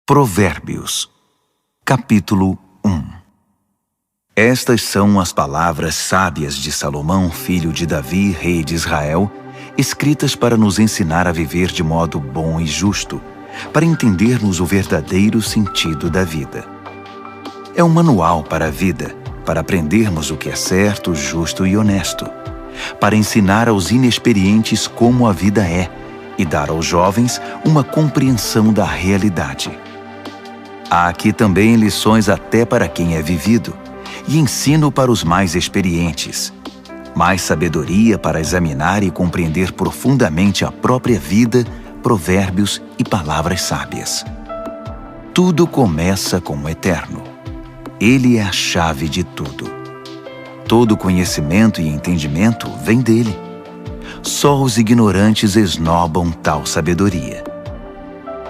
Provérbios, capítulo 1. Estas são as palavras sábias de Salomão, filho de Davi, rei de Israel, escritas para nos ensinar a viver de modo bom e justo, para entendermos o verdadeiro sentido da vida. É um manual para a vida, para aprendermos o que é certo, justo e honesto, para ensinar aos inexperientes como a vida é e dar aos jovens uma compreensão da realidade. Há aqui também lições até para quem é vivido, e ensino para os mais experientes, mais sabedoria para examinar e compreender profundamente a própria vida, provérbios e palavras sábias. Tudo começa com o Eterno. Ele é a chave de tudo. Todo conhecimento e entendimento vem dele. Só os ignorantes esnobam tal sabedoria.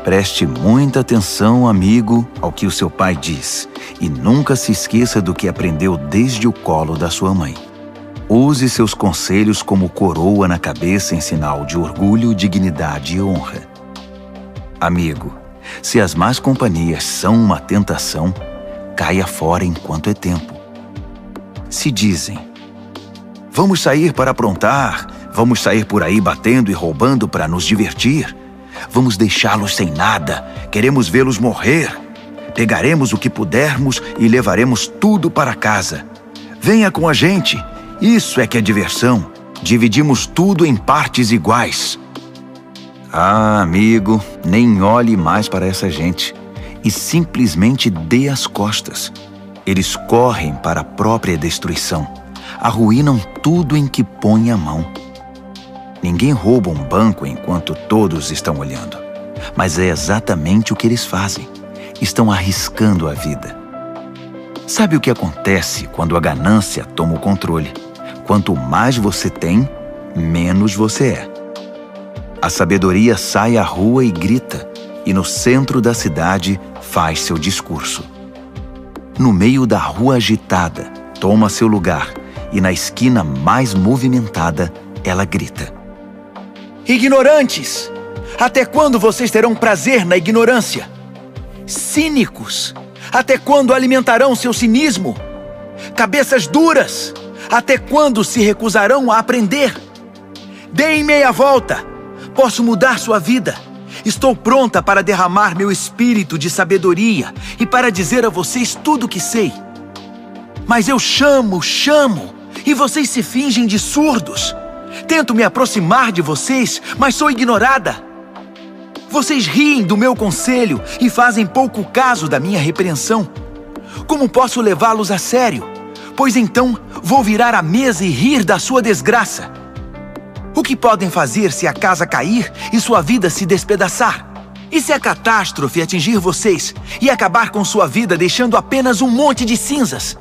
Preste muita atenção, amigo, ao que o seu pai diz, e nunca se esqueça do que aprendeu desde o colo da sua mãe. Use seus conselhos como coroa na cabeça em sinal de orgulho, dignidade e honra. Amigo, se as más companhias são uma tentação, caia fora enquanto é tempo. Se dizem: vamos sair para aprontar, vamos sair por aí batendo e roubando para nos divertir, vamos deixá-los sem nada, queremos vê-los morrer. Pegaremos o que pudermos e levaremos tudo para casa. Venha com a gente, isso é que é diversão. Dividimos tudo em partes iguais. Ah, amigo, nem olhe mais para essa gente e simplesmente dê as costas. Eles correm para a própria destruição, arruinam tudo em que põem a mão. Ninguém rouba um banco enquanto todos estão olhando, mas é exatamente o que eles fazem. Estão arriscando a vida. Sabe o que acontece quando a ganância toma o controle? Quanto mais você tem, menos você é. A sabedoria sai à rua e grita, e no centro da cidade faz seu discurso. No meio da rua agitada, toma seu lugar, e na esquina mais movimentada, ela grita: ignorantes! Até quando vocês terão prazer na ignorância? Cínicos! Até quando alimentarão seu cinismo? Cabeças duras! Até quando se recusarão a aprender? Deem meia volta! Posso mudar sua vida! Estou pronta para derramar meu espírito de sabedoria e para dizer a vocês tudo o que sei. Mas eu chamo, e vocês se fingem de surdos. Tento me aproximar de vocês, mas sou ignorada. Vocês riem do meu conselho e fazem pouco caso da minha repreensão. Como posso levá-los a sério? Pois então vou virar a mesa e rir da sua desgraça. O que podem fazer se a casa cair e sua vida se despedaçar? E se a catástrofe atingir vocês e acabar com sua vida deixando apenas um monte de cinzas?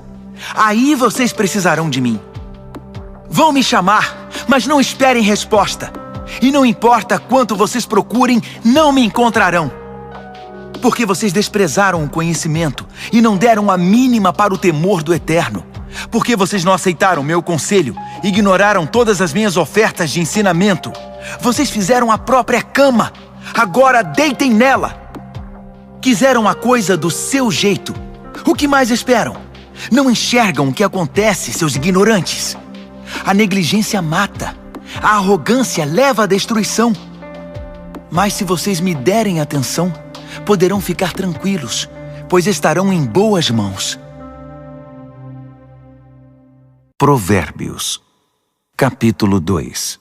Aí vocês precisarão de mim. Vão me chamar, mas não esperem resposta. E não importa quanto vocês procurem, não me encontrarão. Porque vocês desprezaram o conhecimento e não deram a mínima para o temor do Eterno. Porque vocês não aceitaram meu conselho, ignoraram todas as minhas ofertas de ensinamento. Vocês fizeram a própria cama, agora deitem nela. Quiseram a coisa do seu jeito. O que mais esperam? Não enxergam o que acontece, seus ignorantes. A negligência mata. A arrogância leva à destruição. Mas se vocês me derem atenção, poderão ficar tranquilos, pois estarão em boas mãos. Provérbios, capítulo 2.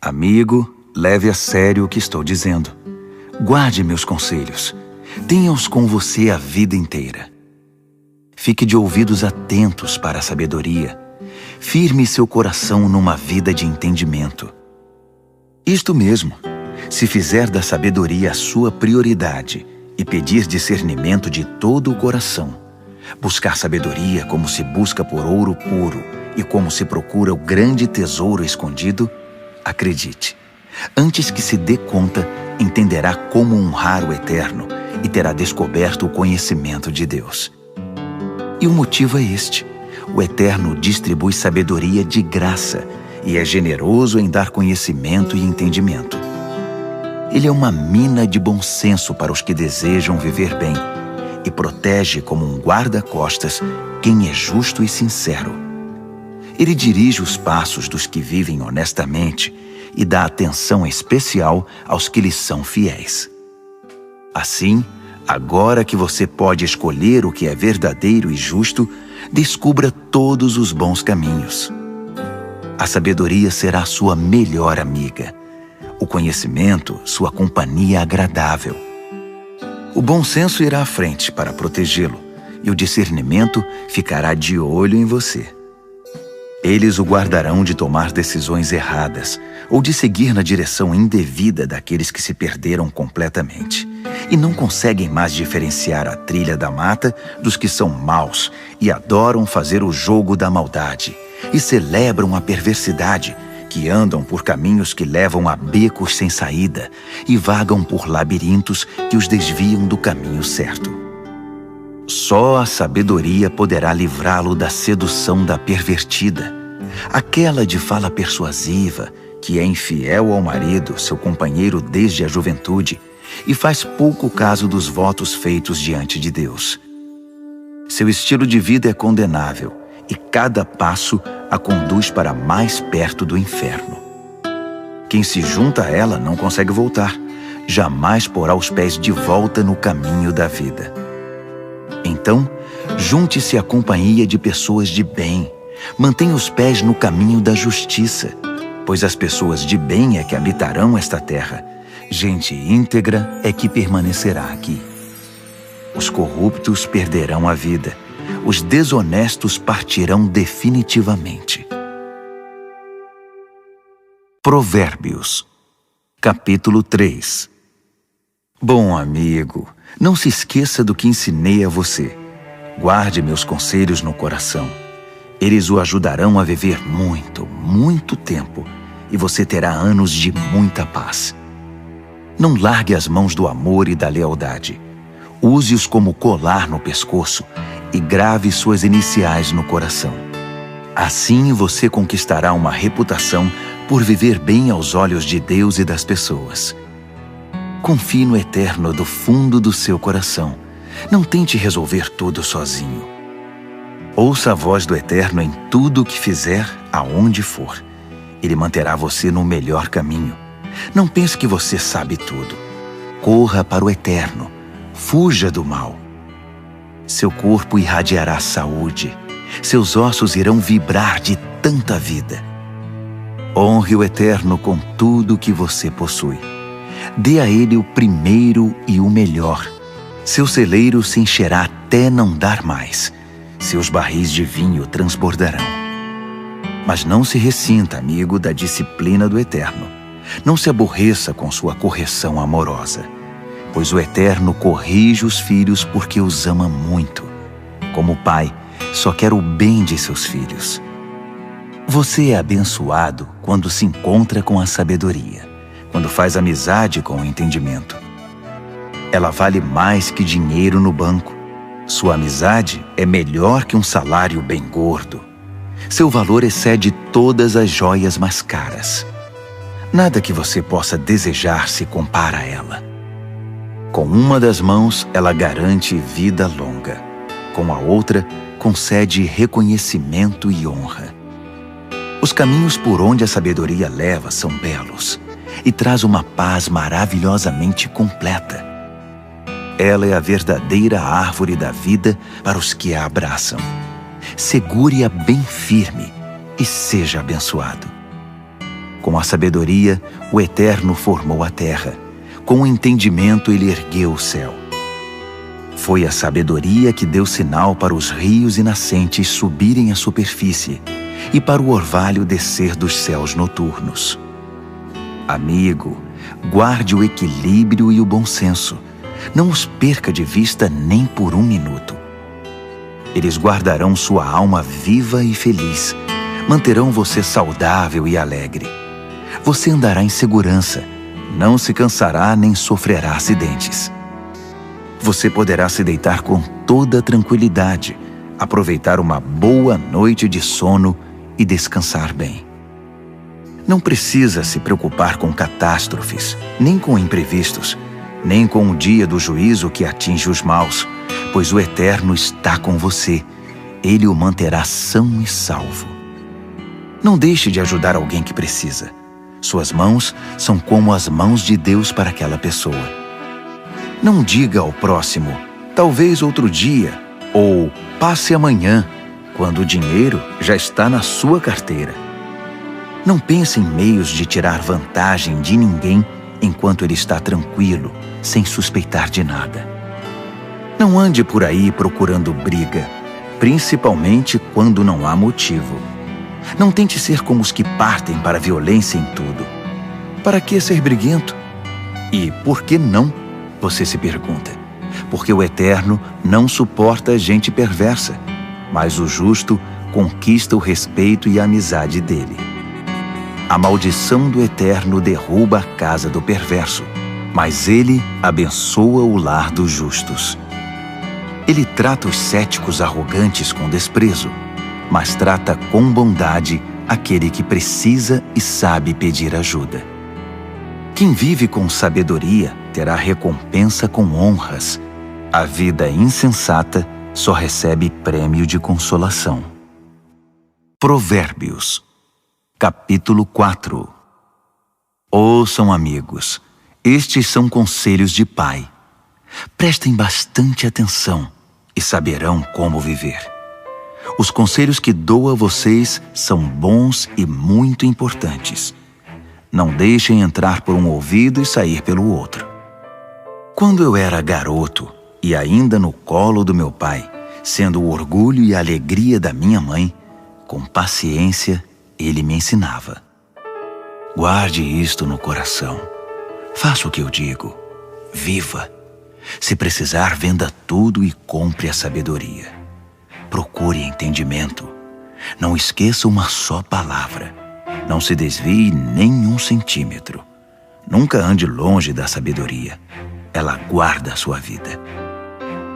Amigo, leve a sério o que estou dizendo. Guarde meus conselhos. Tenha-os com você a vida inteira. Fique de ouvidos atentos para a sabedoria. Firme seu coração numa vida de entendimento. Isto mesmo, se fizer da sabedoria a sua prioridade e pedir discernimento de todo o coração, buscar sabedoria como se busca por ouro puro e como se procura o grande tesouro escondido, acredite, antes que se dê conta, entenderá como honrar o Eterno e terá descoberto o conhecimento de Deus. E o motivo é este: o Eterno distribui sabedoria de graça e é generoso em dar conhecimento e entendimento. Ele é uma mina de bom senso para os que desejam viver bem e protege como um guarda-costas quem é justo e sincero. Ele dirige os passos dos que vivem honestamente e dá atenção especial aos que lhes são fiéis. Assim, agora que você pode escolher o que é verdadeiro e justo, descubra todos os bons caminhos. A sabedoria será sua melhor amiga. O conhecimento, sua companhia agradável. O bom senso irá à frente para protegê-lo, e o discernimento ficará de olho em você. Eles o guardarão de tomar decisões erradas ou de seguir na direção indevida daqueles que se perderam completamente e não conseguem mais diferenciar a trilha da mata dos que são maus e adoram fazer o jogo da maldade e celebram a perversidade, que andam por caminhos que levam a becos sem saída e vagam por labirintos que os desviam do caminho certo. Só a sabedoria poderá livrá-lo da sedução da pervertida, aquela de fala persuasiva, que é infiel ao marido, seu companheiro desde a juventude, e faz pouco caso dos votos feitos diante de Deus. Seu estilo de vida é condenável, e cada passo a conduz para mais perto do inferno. Quem se junta a ela não consegue voltar, jamais porá os pés de volta no caminho da vida. Então, junte-se à companhia de pessoas de bem, mantenha os pés no caminho da justiça, pois as pessoas de bem é que habitarão esta terra, gente íntegra é que permanecerá aqui. Os corruptos perderão a vida, os desonestos partirão definitivamente. Provérbios, capítulo 3. Bom amigo, não se esqueça do que ensinei a você. Guarde meus conselhos no coração. Eles o ajudarão a viver muito, muito tempo, e você terá anos de muita paz. Não largue as mãos do amor e da lealdade. Use-os como colar no pescoço e grave suas iniciais no coração. Assim você conquistará uma reputação por viver bem aos olhos de Deus e das pessoas. Confie no Eterno do fundo do seu coração. Não tente resolver tudo sozinho. Ouça a voz do Eterno em tudo o que fizer, aonde for. Ele manterá você no melhor caminho. Não pense que você sabe tudo. Corra para o Eterno. Fuja do mal. Seu corpo irradiará saúde. Seus ossos irão vibrar de tanta vida. Honre o Eterno com tudo o que você possui. Dê a Ele o primeiro e o melhor. Seu celeiro se encherá até não dar mais. Seus barris de vinho transbordarão. Mas não se ressinta, amigo, da disciplina do Eterno. Não se aborreça com sua correção amorosa, pois o Eterno corrige os filhos porque os ama muito. Como pai, só quer o bem de seus filhos. Você é abençoado quando se encontra com a sabedoria, quando faz amizade com o entendimento. Ela vale mais que dinheiro no banco. Sua amizade é melhor que um salário bem gordo. Seu valor excede todas as joias mais caras. Nada que você possa desejar se compara a ela. Com uma das mãos, ela garante vida longa. Com a outra, concede reconhecimento e honra. Os caminhos por onde a sabedoria leva são belos e traz uma paz maravilhosamente completa. Ela é a verdadeira árvore da vida para os que a abraçam. Segure-a bem firme e seja abençoado. Com a sabedoria, o Eterno formou a terra. Com o entendimento, ele ergueu o céu. Foi a sabedoria que deu sinal para os rios e nascentes subirem à superfície e para o orvalho descer dos céus noturnos. Amigo, guarde o equilíbrio e o bom senso. Não os perca de vista nem por um minuto. Eles guardarão sua alma viva e feliz. Manterão você saudável e alegre. Você andará em segurança. Não se cansará nem sofrerá acidentes. Você poderá se deitar com toda tranquilidade, aproveitar uma boa noite de sono e descansar bem. Não precisa se preocupar com catástrofes, nem com imprevistos, nem com o dia do juízo que atinge os maus, pois o Eterno está com você. Ele o manterá são e salvo. Não deixe de ajudar alguém que precisa. Suas mãos são como as mãos de Deus para aquela pessoa. Não diga ao próximo, talvez outro dia, ou passe amanhã, quando o dinheiro já está na sua carteira. Não pense em meios de tirar vantagem de ninguém enquanto ele está tranquilo, sem suspeitar de nada. Não ande por aí procurando briga, principalmente quando não há motivo. Não tente ser como os que partem para a violência em tudo. Para que ser briguento? E por que não? Você se pergunta. Porque o Eterno não suporta gente perversa, mas o justo conquista o respeito e a amizade dele. A maldição do Eterno derruba a casa do perverso, mas ele abençoa o lar dos justos. Ele trata os céticos arrogantes com desprezo, mas trata com bondade aquele que precisa e sabe pedir ajuda. Quem vive com sabedoria terá recompensa com honras. A vida insensata só recebe prêmio de consolação. Provérbios, capítulo 4. Ouçam, amigos, estes são conselhos de pai. Prestem bastante atenção e saberão como viver. Os conselhos que dou a vocês são bons e muito importantes. Não deixem entrar por um ouvido e sair pelo outro. Quando eu era garoto e ainda no colo do meu pai, sendo o orgulho e a alegria da minha mãe, com paciência ele me ensinava. Guarde isto no coração. Faça o que eu digo. Viva. Se precisar, venda tudo e compre a sabedoria. Procure entendimento. Não esqueça uma só palavra. Não se desvie nem um centímetro. Nunca ande longe da sabedoria. Ela guarda a sua vida.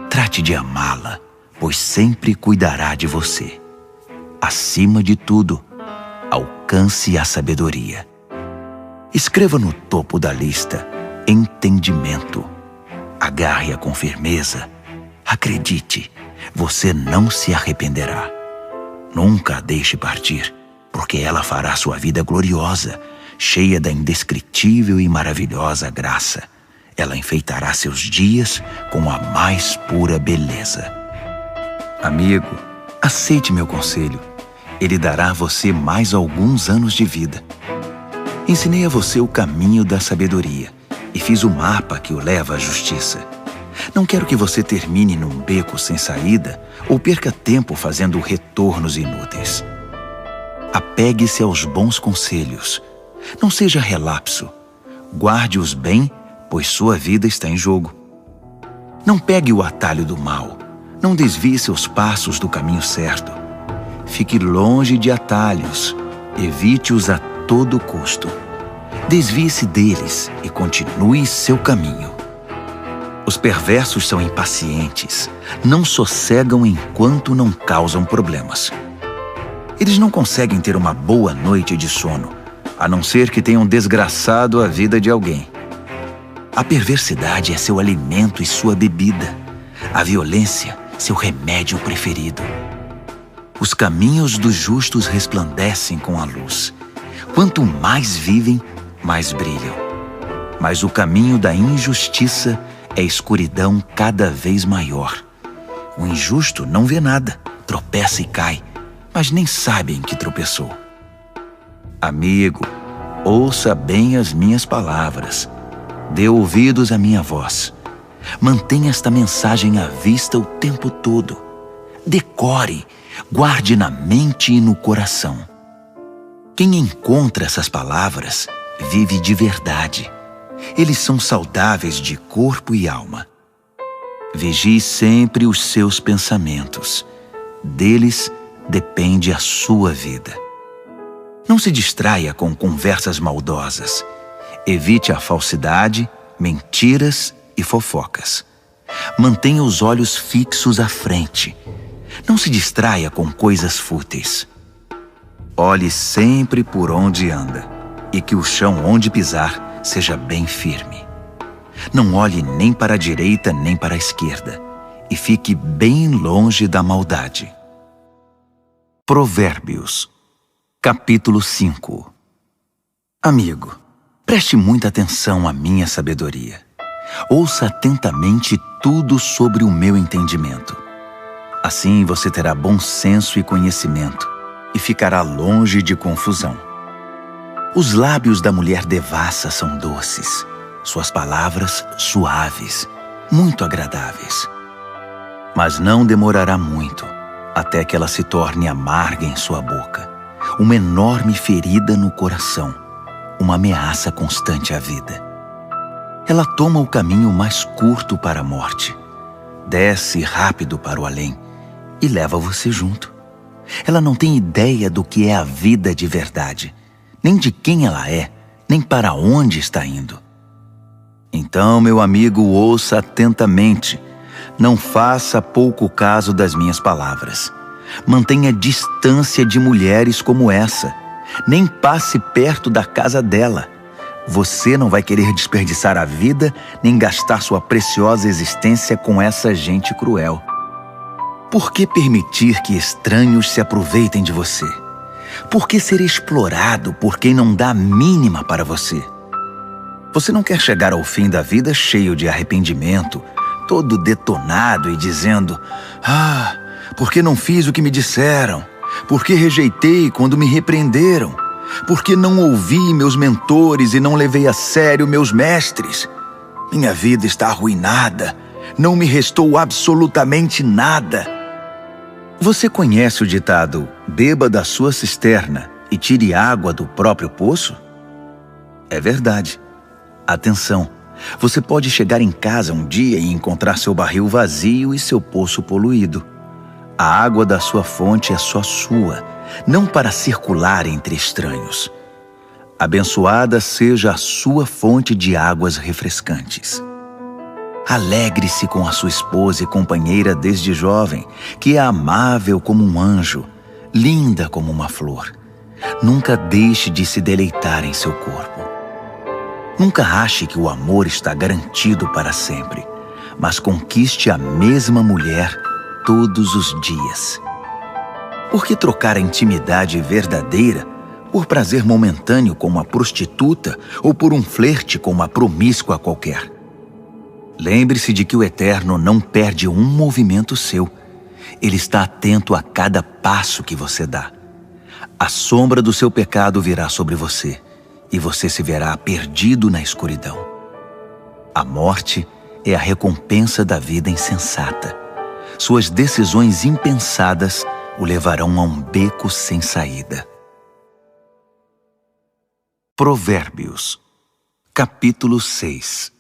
Trate de amá-la, pois sempre cuidará de você. Acima de tudo, alcance a sabedoria. Escreva no topo da lista entendimento. Agarre-a com firmeza. Acredite, você não se arrependerá. Nunca a deixe partir, porque ela fará sua vida gloriosa, cheia da indescritível e maravilhosa graça. Ela enfeitará seus dias com a mais pura beleza. Amigo, aceite meu conselho. Ele dará a você mais alguns anos de vida. Ensinei a você o caminho da sabedoria e fiz o mapa que o leva à justiça. Não quero que você termine num beco sem saída ou perca tempo fazendo retornos inúteis. Apegue-se aos bons conselhos. Não seja relapso. Guarde-os bem, pois sua vida está em jogo. Não pegue o atalho do mal. Não desvie seus passos do caminho certo. Fique longe de atalhos. Evite-os a todo custo. Desvie-se deles e continue seu caminho. Os perversos são impacientes. Não sossegam enquanto não causam problemas. Eles não conseguem ter uma boa noite de sono, a não ser que tenham desgraçado a vida de alguém. A perversidade é seu alimento e sua bebida. A violência, seu remédio preferido. Os caminhos dos justos resplandecem com a luz. Quanto mais vivem, mais brilham. Mas o caminho da injustiça é escuridão cada vez maior. O injusto não vê nada, tropeça e cai, mas nem sabe em que tropeçou. Amigo, ouça bem as minhas palavras. Dê ouvidos à minha voz. Mantenha esta mensagem à vista o tempo todo. Decore, guarde na mente e no coração. Quem encontra essas palavras vive de verdade. Eles são saudáveis de corpo e alma. Vigie sempre os seus pensamentos. Deles depende a sua vida. Não se distraia com conversas maldosas. Evite a falsidade, mentiras e fofocas. Mantenha os olhos fixos à frente. Não se distraia com coisas fúteis. Olhe sempre por onde anda. e que o chão onde pisar seja bem firme. Não olhe nem para a direita nem para a esquerda, e fique bem longe da maldade. Provérbios, capítulo 5. Amigo, preste muita atenção à minha sabedoria. Ouça atentamente tudo sobre o meu entendimento. Assim você terá bom senso e conhecimento, e ficará longe de confusão. Os lábios da mulher devassa são doces, suas palavras suaves, muito agradáveis. Mas não demorará muito, até que ela se torne amarga em sua boca, uma enorme ferida no coração, uma ameaça constante à vida. Ela toma o caminho mais curto para a morte, desce rápido para o além e leva você junto. Ela não tem ideia do que é a vida de verdade, nem de quem ela é, nem para onde está indo. Então, meu amigo, ouça atentamente. Não faça pouco caso das minhas palavras. Mantenha distância de mulheres como essa. Nem passe perto da casa dela. Você não vai querer desperdiçar a vida nem gastar sua preciosa existência com essa gente cruel. Por que permitir que estranhos se aproveitem de você? Por que ser explorado por quem não dá a mínima para você? Você não quer chegar ao fim da vida cheio de arrependimento, todo detonado e dizendo: "Ah, por que não fiz o que me disseram? Por que rejeitei quando me repreenderam? Por que não ouvi meus mentores e não levei a sério meus mestres? Minha vida está arruinada. Não me restou absolutamente nada." Você conhece o ditado: "Beba da sua cisterna e tire água do próprio poço"? É verdade. Atenção, você pode chegar em casa um dia e encontrar seu barril vazio e seu poço poluído. A água da sua fonte é só sua, não para circular entre estranhos. Abençoada seja a sua fonte de águas refrescantes. Alegre-se com a sua esposa e companheira desde jovem, que é amável como um anjo, linda como uma flor. Nunca deixe de se deleitar em seu corpo. Nunca ache que o amor está garantido para sempre, mas conquiste a mesma mulher todos os dias. Por que trocar a intimidade verdadeira por prazer momentâneo com uma prostituta ou por um flerte com uma promíscua qualquer? Lembre-se de que o Eterno não perde um movimento seu. Ele está atento a cada passo que você dá. A sombra do seu pecado virá sobre você, e você se verá perdido na escuridão. A morte é a recompensa da vida insensata. Suas decisões impensadas o levarão a um beco sem saída. Provérbios, capítulo 6.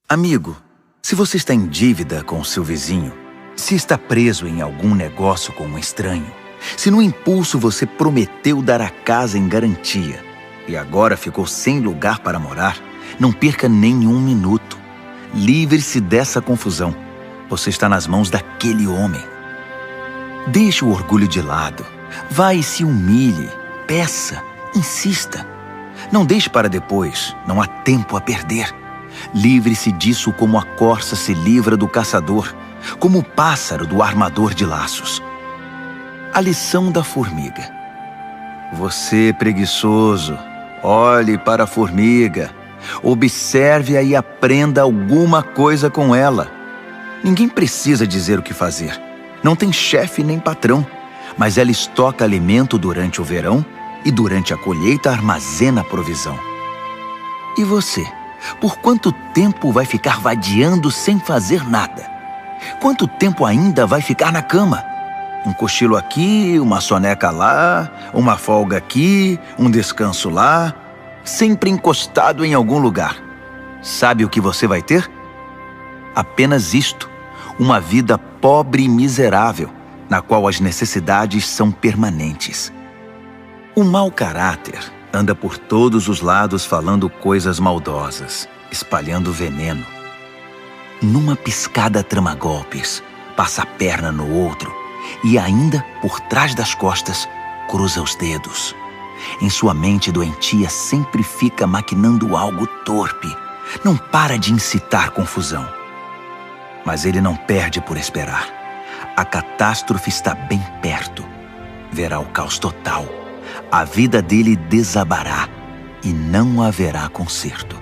Amigo, se você está em dívida com o seu vizinho, se está preso em algum negócio com um estranho, se no impulso você prometeu dar a casa em garantia e agora ficou sem lugar para morar, não perca nenhum minuto. Livre-se dessa confusão. Você está nas mãos daquele homem. Deixe o orgulho de lado. Vá e se humilhe. Peça. Insista. Não deixe para depois. Não há tempo a perder. Livre-se disso como a corça se livra do caçador, como o pássaro do armador de laços. A lição da formiga. Você, preguiçoso, olhe para a formiga. Observe-a e aprenda alguma coisa com ela. Ninguém precisa dizer o que fazer. Não tem chefe nem patrão, mas ela estoca alimento durante o verão e durante a colheita armazena a provisão. E você? Por quanto tempo vai ficar vadiando sem fazer nada? Quanto tempo ainda vai ficar na cama? Um cochilo aqui, uma soneca lá, uma folga aqui, um descanso lá, sempre encostado em algum lugar. Sabe o que você vai ter? Apenas isto, uma vida pobre e miserável, na qual as necessidades são permanentes. O mau caráter anda por todos os lados falando coisas maldosas, espalhando veneno. Numa piscada trama golpes, passa a perna no outro e ainda, por trás das costas, cruza os dedos. Em sua mente doentia sempre fica maquinando algo torpe. Não para de incitar confusão. Mas ele não perde por esperar. A catástrofe está bem perto. Verá o caos total. A vida dele desabará e não haverá conserto.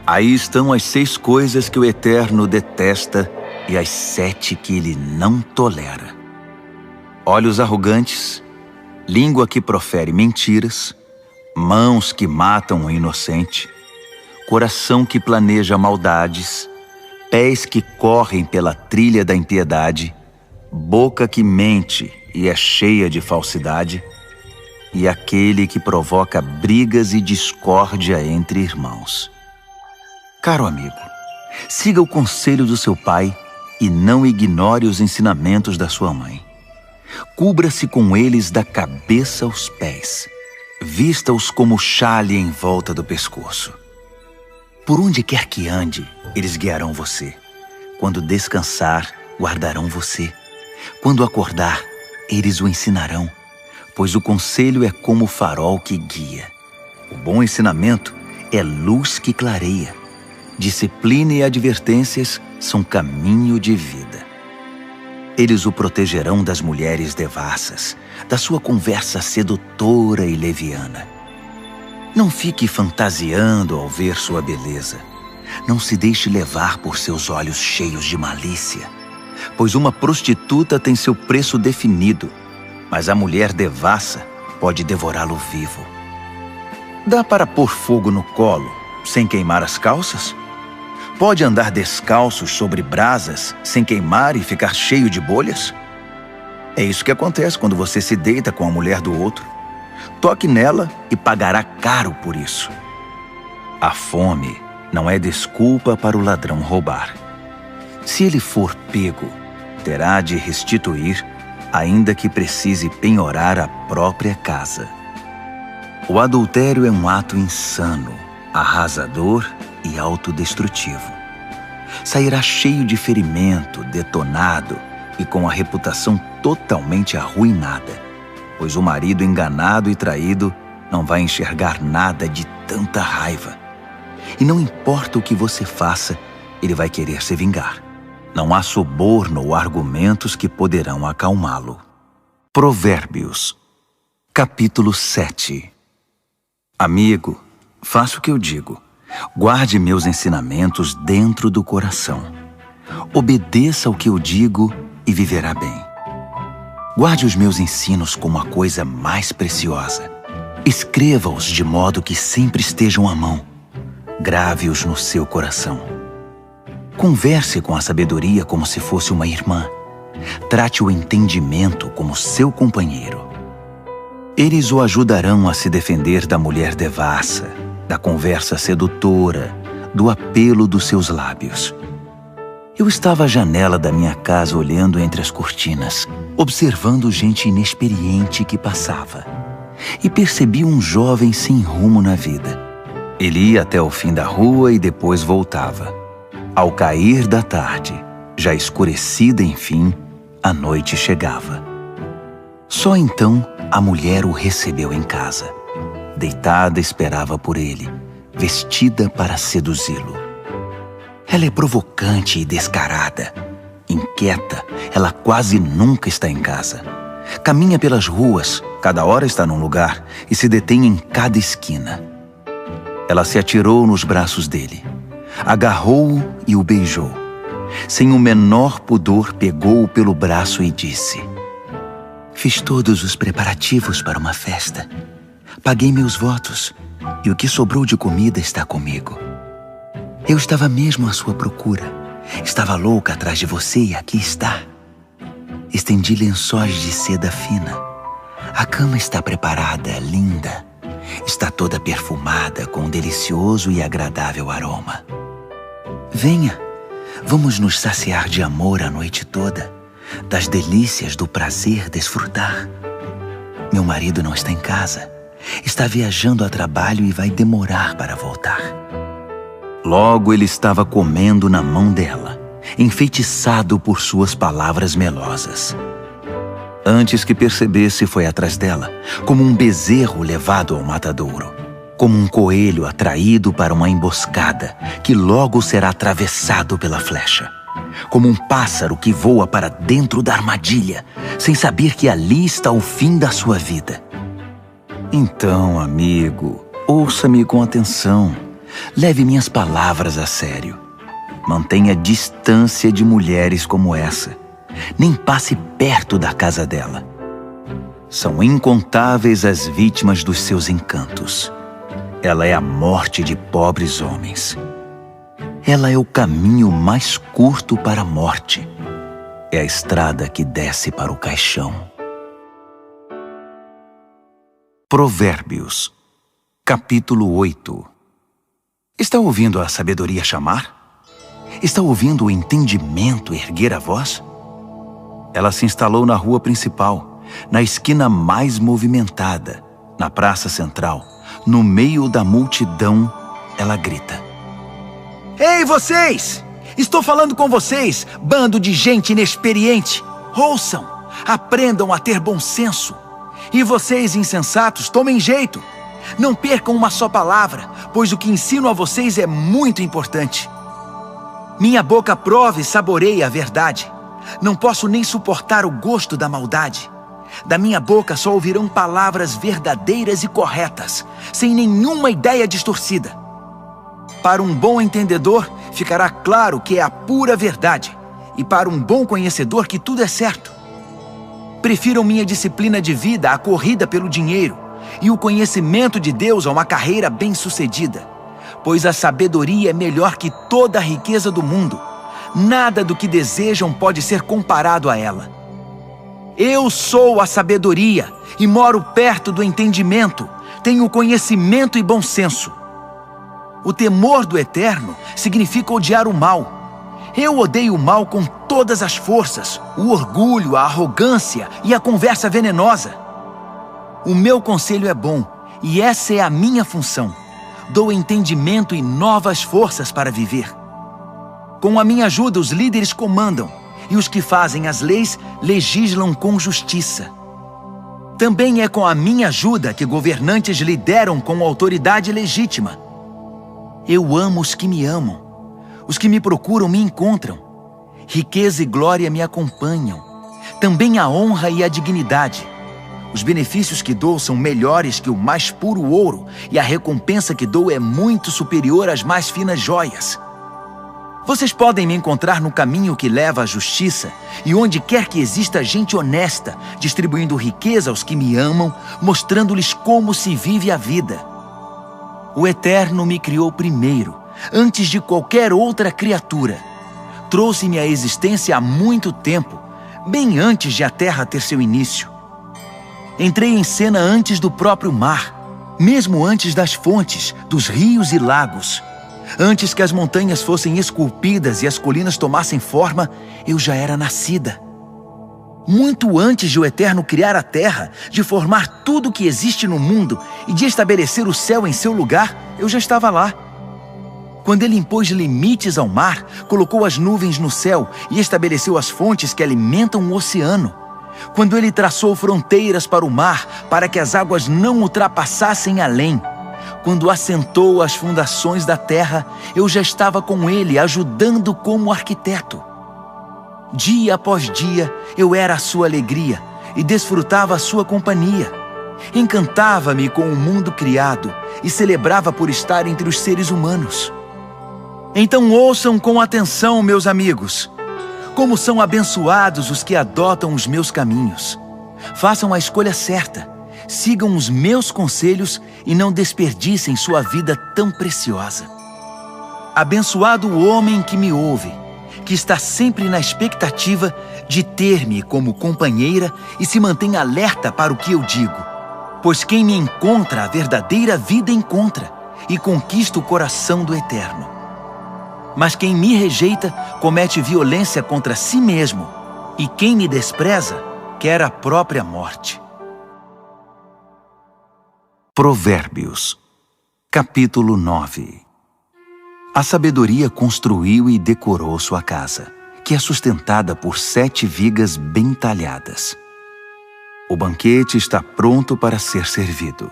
Aí estão as 6 coisas que o Eterno detesta e as 7 que ele não tolera: olhos arrogantes, língua que profere mentiras, mãos que matam o inocente, coração que planeja maldades, pés que correm pela trilha da impiedade, boca que mente e é cheia de falsidade, e aquele que provoca brigas e discórdia entre irmãos. Caro amigo, siga o conselho do seu pai e não ignore os ensinamentos da sua mãe. Cubra-se com eles da cabeça aos pés. Vista-os como xale em volta do pescoço. Por onde quer que ande, eles guiarão você. Quando descansar, guardarão você. Quando acordar, eles o ensinarão, pois o conselho é como o farol que guia. O bom ensinamento é luz que clareia. Disciplina e advertências são caminho de vida. Eles o protegerão das mulheres devassas, da sua conversa sedutora e leviana. Não fique fantasiando ao ver sua beleza. Não se deixe levar por seus olhos cheios de malícia, pois uma prostituta tem seu preço definido, mas a mulher devassa pode devorá-lo vivo. Dá para pôr fogo no colo sem queimar as calças? Pode andar descalço sobre brasas sem queimar e ficar cheio de bolhas? É isso que acontece quando você se deita com a mulher do outro. Toque nela e pagará caro por isso. A fome não é desculpa para o ladrão roubar. Se ele for pego, terá de restituir, ainda que precise penhorar a própria casa. O adultério é um ato insano, arrasador e autodestrutivo. Sairá cheio de ferimento, detonado e com a reputação totalmente arruinada, pois o marido enganado e traído não vai enxergar nada de tanta raiva. E não importa o que você faça, ele vai querer se vingar. Não há suborno ou argumentos que poderão acalmá-lo. Provérbios, capítulo 7. Amigo, faça o que eu digo. Guarde meus ensinamentos dentro do coração. Obedeça ao que eu digo e viverá bem. Guarde os meus ensinos como a coisa mais preciosa. Escreva-os de modo que sempre estejam à mão. Grave-os no seu coração. Converse com a sabedoria como se fosse uma irmã. Trate o entendimento como seu companheiro. Eles o ajudarão a se defender da mulher devassa, da conversa sedutora, do apelo dos seus lábios. Eu estava à janela da minha casa olhando entre as cortinas, observando gente inexperiente que passava. E percebi um jovem sem rumo na vida. Ele ia até o fim da rua e depois voltava. Ao cair da tarde, já escurecida enfim, a noite chegava. Só então a mulher o recebeu em casa. Deitada esperava por ele, vestida para seduzi-lo. Ela é provocante e descarada. Inquieta, ela quase nunca está em casa. Caminha pelas ruas, cada hora está num lugar e se detém em cada esquina. Ela se atirou nos braços dele, agarrou-o e o beijou. Sem o menor pudor, pegou-o pelo braço e disse: "Fiz todos os preparativos para uma festa. Paguei meus votos e o que sobrou de comida está comigo. Eu estava mesmo à sua procura. Estava louca atrás de você e aqui está. Estendi lençóis de seda fina. A cama está preparada, linda. Está toda perfumada com um delicioso e agradável aroma. Venha, vamos nos saciar de amor a noite toda, das delícias do prazer desfrutar. Meu marido não está em casa. Está viajando a trabalho e vai demorar para voltar." Logo ele estava comendo na mão dela, enfeitiçado por suas palavras melosas. Antes que percebesse, foi atrás dela, como um bezerro levado ao matadouro, como um coelho atraído para uma emboscada, que logo será atravessado pela flecha, como um pássaro que voa para dentro da armadilha, sem saber que ali está o fim da sua vida. Então, amigo, ouça-me com atenção. Leve minhas palavras a sério. Mantenha distância de mulheres como essa. Nem passe perto da casa dela. São incontáveis as vítimas dos seus encantos. Ela é a morte de pobres homens. Ela é o caminho mais curto para a morte. É a estrada que desce para o caixão. Provérbios, capítulo 8. Está ouvindo a sabedoria chamar? Está ouvindo o entendimento erguer a voz? Ela se instalou na rua principal, na esquina mais movimentada, na praça central, no meio da multidão, ela grita: Ei, vocês! Estou falando com vocês, bando de gente inexperiente! Ouçam! Aprendam a ter bom senso! E vocês, insensatos, tomem jeito! Não percam uma só palavra, pois o que ensino a vocês é muito importante. Minha boca prova e saboreia a verdade. Não posso nem suportar o gosto da maldade. Da minha boca só ouvirão palavras verdadeiras e corretas, sem nenhuma ideia distorcida. Para um bom entendedor, ficará claro que é a pura verdade, e para um bom conhecedor que tudo é certo. Prefiram minha disciplina de vida à corrida pelo dinheiro, e o conhecimento de Deus a uma carreira bem-sucedida, pois a sabedoria é melhor que toda a riqueza do mundo. Nada do que desejam pode ser comparado a ela. Eu sou a sabedoria e moro perto do entendimento, tenho conhecimento e bom senso. O temor do Eterno significa odiar o mal. Eu odeio o mal com todas as forças, o orgulho, a arrogância e a conversa venenosa. O meu conselho é bom e essa é a minha função. Dou entendimento e novas forças para viver. Com a minha ajuda, os líderes comandam, e os que fazem as leis legislam com justiça. Também é com a minha ajuda que governantes lideram com autoridade legítima. Eu amo os que me amam. Os que me procuram me encontram. Riqueza e glória me acompanham. Também a honra e a dignidade. Os benefícios que dou são melhores que o mais puro ouro, e a recompensa que dou é muito superior às mais finas joias. Vocês podem me encontrar no caminho que leva à justiça e onde quer que exista gente honesta, distribuindo riqueza aos que me amam, mostrando-lhes como se vive a vida. O Eterno me criou primeiro, antes de qualquer outra criatura. Trouxe-me à existência há muito tempo, bem antes de a terra ter seu início. Entrei em cena antes do próprio mar, mesmo antes das fontes, dos rios e lagos. Antes que as montanhas fossem esculpidas e as colinas tomassem forma, eu já era nascida. Muito antes de o Eterno criar a terra, de formar tudo o que existe no mundo e de estabelecer o céu em seu lugar, eu já estava lá. Quando ele impôs limites ao mar, colocou as nuvens no céu e estabeleceu as fontes que alimentam o oceano. Quando ele traçou fronteiras para o mar, para que as águas não ultrapassassem além. Quando assentou as fundações da terra, eu já estava com ele, ajudando como arquiteto. Dia após dia, eu era a sua alegria e desfrutava a sua companhia. Encantava-me com o mundo criado e celebrava por estar entre os seres humanos. Então ouçam com atenção, meus amigos. Como são abençoados os que adotam os meus caminhos. Façam a escolha certa. Sigam os meus conselhos e não desperdicem sua vida tão preciosa. Abençoado o homem que me ouve, que está sempre na expectativa de ter-me como companheira e se mantém alerta para o que eu digo. Pois quem me encontra a verdadeira vida encontra e conquista o coração do Eterno. Mas quem me rejeita comete violência contra si mesmo, e quem me despreza quer a própria morte. Provérbios, capítulo 9. A sabedoria construiu e decorou sua casa, que é sustentada por 7 vigas bem talhadas. O banquete está pronto para ser servido.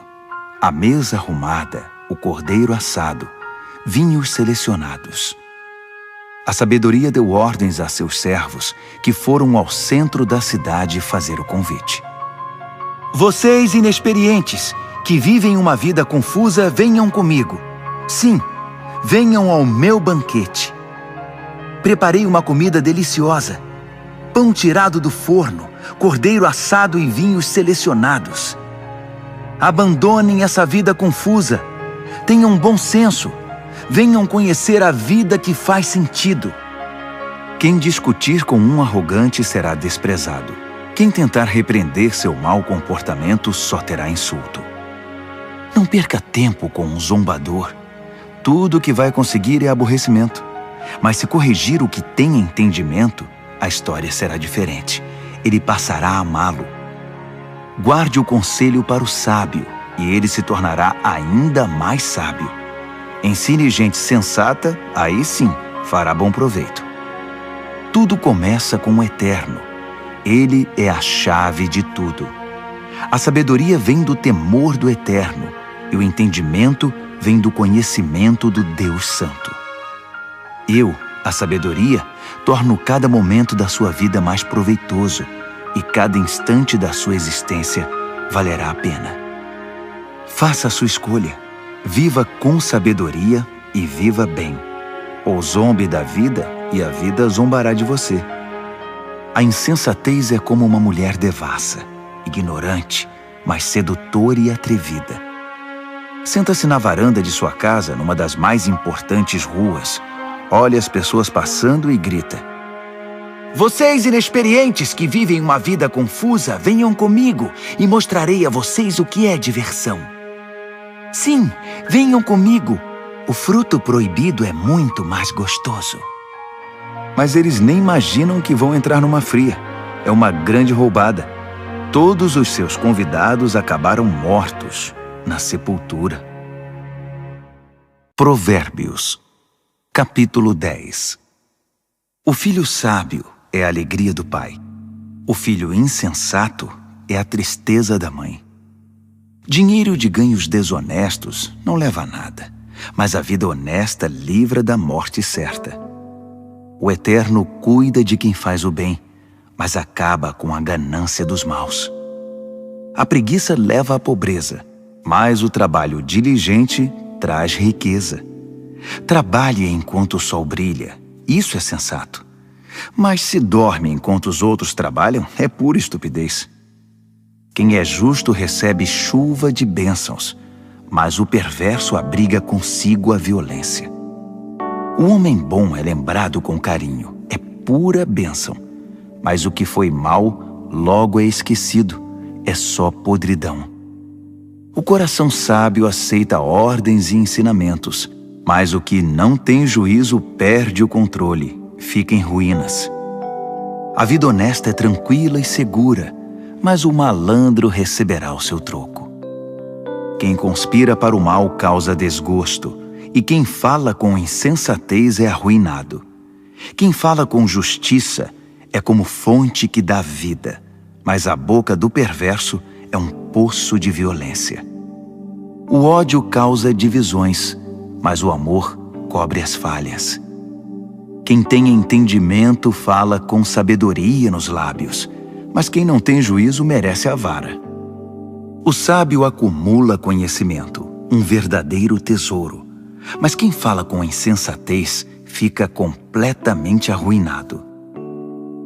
A mesa arrumada, o cordeiro assado, vinhos selecionados. A sabedoria deu ordens a seus servos, que foram ao centro da cidade fazer o convite. Vocês inexperientes, que vivem uma vida confusa, venham comigo. Sim, venham ao meu banquete. Preparei uma comida deliciosa. Pão tirado do forno, cordeiro assado e vinhos selecionados. Abandonem essa vida confusa. Tenham bom senso. Venham conhecer a vida que faz sentido. Quem discutir com um arrogante será desprezado. Quem tentar repreender seu mau comportamento só terá insulto. Não perca tempo com um zombador. Tudo o que vai conseguir é aborrecimento. Mas se corrigir o que tem entendimento, a história será diferente. Ele passará a amá-lo. Guarde o conselho para o sábio, e ele se tornará ainda mais sábio. Ensine gente sensata, aí sim, fará bom proveito. Tudo começa com o Eterno. Ele é a chave de tudo. A sabedoria vem do temor do Eterno, e o entendimento vem do conhecimento do Deus Santo. Eu, a sabedoria, torno cada momento da sua vida mais proveitoso, e cada instante da sua existência valerá a pena. Faça a sua escolha. Viva com sabedoria e viva bem. Ou zombe da vida e a vida zombará de você. A insensatez é como uma mulher devassa, ignorante, mas sedutora e atrevida. Senta-se na varanda de sua casa, numa das mais importantes ruas. Olha as pessoas passando e grita: vocês inexperientes que vivem uma vida confusa, venham comigo e mostrarei a vocês o que é diversão. Sim, venham comigo. O fruto proibido é muito mais gostoso. Mas eles nem imaginam que vão entrar numa fria. É uma grande roubada. Todos os seus convidados acabaram mortos na sepultura. Provérbios, capítulo 10. O filho sábio é a alegria do pai. O filho insensato é a tristeza da mãe. Dinheiro de ganhos desonestos não leva a nada, mas a vida honesta livra da morte certa. O Eterno cuida de quem faz o bem, mas acaba com a ganância dos maus. A preguiça leva à pobreza, mas o trabalho diligente traz riqueza. Trabalhe enquanto o sol brilha, isso é sensato. Mas se dorme enquanto os outros trabalham, é pura estupidez. Quem é justo recebe chuva de bênçãos, mas o perverso abriga consigo a violência. O homem bom é lembrado com carinho, é pura bênção, mas o que foi mal logo é esquecido, é só podridão. O coração sábio aceita ordens e ensinamentos, mas o que não tem juízo perde o controle, fica em ruínas. A vida honesta é tranquila e segura, mas o malandro receberá o seu troco. Quem conspira para o mal causa desgosto, e quem fala com insensatez é arruinado. Quem fala com justiça é como fonte que dá vida, mas a boca do perverso é um poço de violência. O ódio causa divisões, mas o amor cobre as falhas. Quem tem entendimento fala com sabedoria nos lábios, mas quem não tem juízo merece a vara. O sábio acumula conhecimento, um verdadeiro tesouro, mas quem fala com insensatez fica completamente arruinado.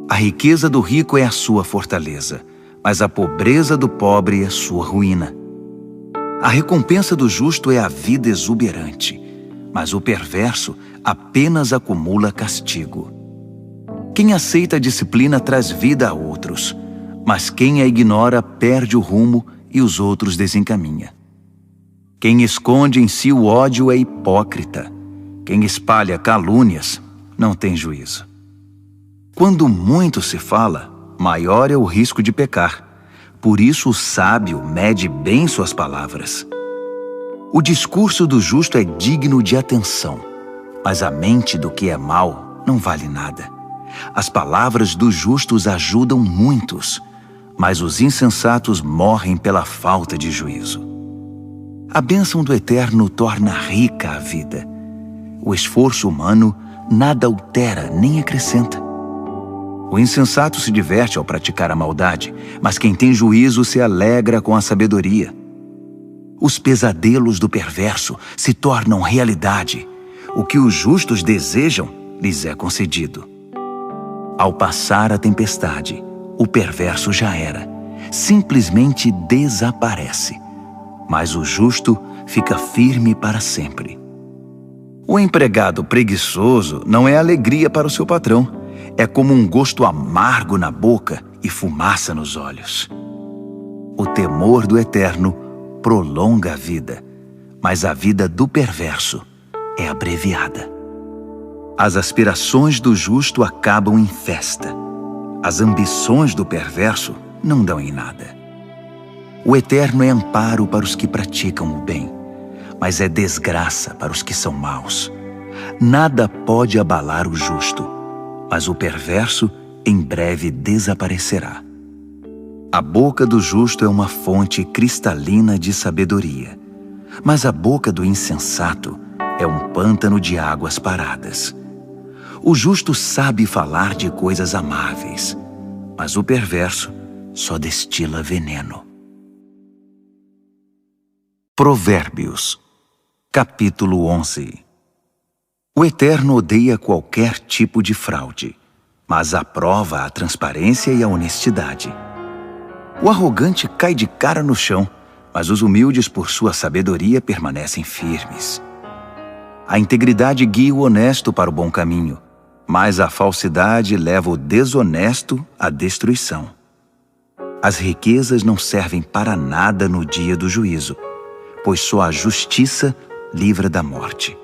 A riqueza do rico é a sua fortaleza, mas a pobreza do pobre é sua ruína. A recompensa do justo é a vida exuberante, mas o perverso apenas acumula castigo. Quem aceita a disciplina traz vida a outros, mas quem a ignora perde o rumo e os outros desencaminha. Quem esconde em si o ódio é hipócrita. Quem espalha calúnias não tem juízo. Quando muito se fala, maior é o risco de pecar. Por isso o sábio mede bem suas palavras. O discurso do justo é digno de atenção, mas a mente do que é mau não vale nada. As palavras dos justos ajudam muitos, mas os insensatos morrem pela falta de juízo. A bênção do Eterno torna rica a vida. O esforço humano nada altera nem acrescenta. O insensato se diverte ao praticar a maldade, mas quem tem juízo se alegra com a sabedoria. Os pesadelos do perverso se tornam realidade. O que os justos desejam lhes é concedido. Ao passar a tempestade, o perverso já era, simplesmente desaparece. Mas o justo fica firme para sempre. O empregado preguiçoso não é alegria para o seu patrão. É como um gosto amargo na boca e fumaça nos olhos. O temor do Eterno prolonga a vida, mas a vida do perverso é abreviada. As aspirações do justo acabam em festa. As ambições do perverso não dão em nada. O Eterno é amparo para os que praticam o bem, mas é desgraça para os que são maus. Nada pode abalar o justo, mas o perverso em breve desaparecerá. A boca do justo é uma fonte cristalina de sabedoria, mas a boca do insensato é um pântano de águas paradas. O justo sabe falar de coisas amáveis, mas o perverso só destila veneno. Provérbios, capítulo 11. O Eterno odeia qualquer tipo de fraude, mas aprova a transparência e a honestidade. O arrogante cai de cara no chão, mas os humildes, por sua sabedoria, permanecem firmes. A integridade guia o honesto para o bom caminho, mas a falsidade leva o desonesto à destruição. As riquezas não servem para nada no dia do juízo, pois só a justiça livra da morte.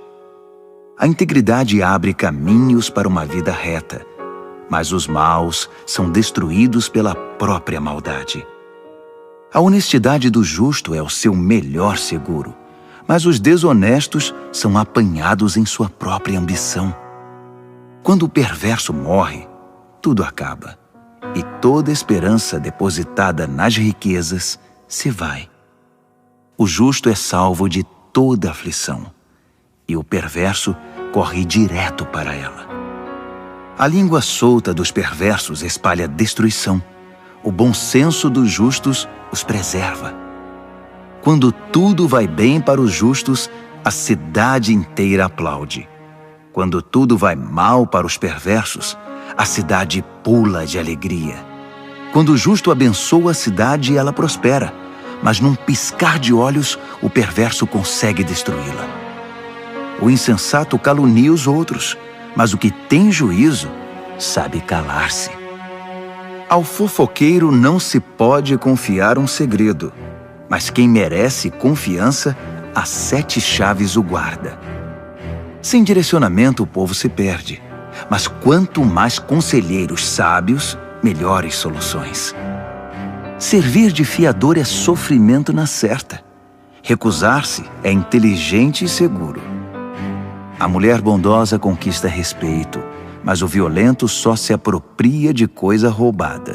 A integridade abre caminhos para uma vida reta, mas os maus são destruídos pela própria maldade. A honestidade do justo é o seu melhor seguro, mas os desonestos são apanhados em sua própria ambição. Quando o perverso morre, tudo acaba, e toda esperança depositada nas riquezas se vai. O justo é salvo de toda aflição, e o perverso corre direto para ela. A língua solta dos perversos espalha destruição. O bom senso dos justos os preserva. Quando tudo vai bem para os justos, a cidade inteira aplaude. Quando tudo vai mal para os perversos, a cidade pula de alegria. Quando o justo abençoa a cidade, ela prospera, mas num piscar de olhos, o perverso consegue destruí-la. O insensato calunia os outros, mas o que tem juízo sabe calar-se. Ao fofoqueiro não se pode confiar um segredo, mas quem merece confiança, as 7 chaves o guarda. Sem direcionamento o povo se perde, mas quanto mais conselheiros sábios, melhores soluções. Servir de fiador é sofrimento na certa. Recusar-se é inteligente e seguro. A mulher bondosa conquista respeito, mas o violento só se apropria de coisa roubada.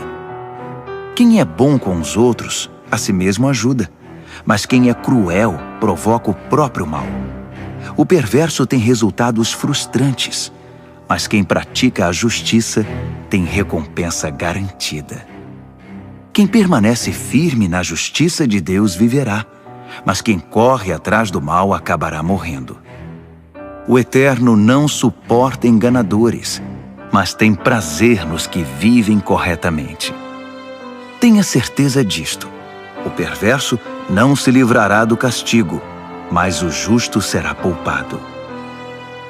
Quem é bom com os outros, a si mesmo ajuda, mas quem é cruel provoca o próprio mal. O perverso tem resultados frustrantes, mas quem pratica a justiça tem recompensa garantida. Quem permanece firme na justiça de Deus viverá, mas quem corre atrás do mal acabará morrendo. O Eterno não suporta enganadores, mas tem prazer nos que vivem corretamente. Tenha certeza disto: o perverso não se livrará do castigo, mas o justo será poupado.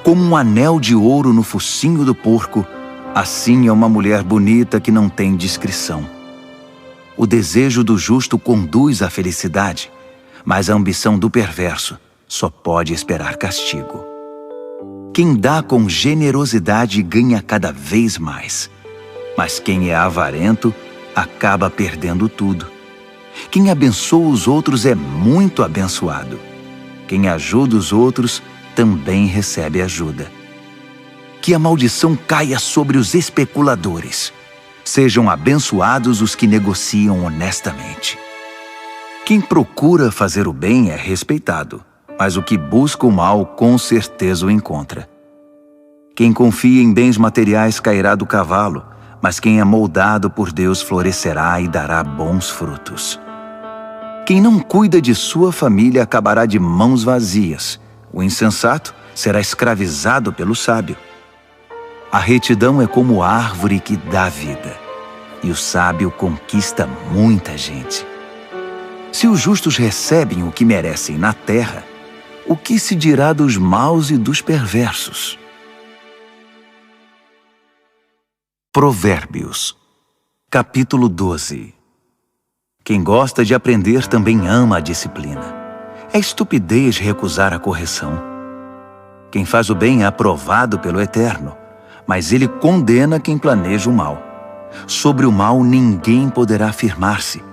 Como um anel de ouro no focinho do porco, assim é uma mulher bonita que não tem discrição. O desejo do justo conduz à felicidade, mas a ambição do perverso só pode esperar castigo. Quem dá com generosidade ganha cada vez mais, mas quem é avarento acaba perdendo tudo. Quem abençoa os outros é muito abençoado. Quem ajuda os outros também recebe ajuda. Que a maldição caia sobre os especuladores. Sejam abençoados os que negociam honestamente. Quem procura fazer o bem é respeitado, mas o que busca o mal com certeza o encontra. Quem confia em bens materiais cairá do cavalo, mas quem é moldado por Deus florescerá e dará bons frutos. Quem não cuida de sua família acabará de mãos vazias. O insensato será escravizado pelo sábio. A retidão é como árvore que dá vida, e o sábio conquista muita gente. Se os justos recebem o que merecem na terra, o que se dirá dos maus e dos perversos? Provérbios, capítulo 12. Quem gosta de aprender também ama a disciplina. É estupidez recusar a correção. Quem faz o bem é aprovado pelo Eterno, mas ele condena quem planeja o mal. Sobre o mal ninguém poderá firmar-se,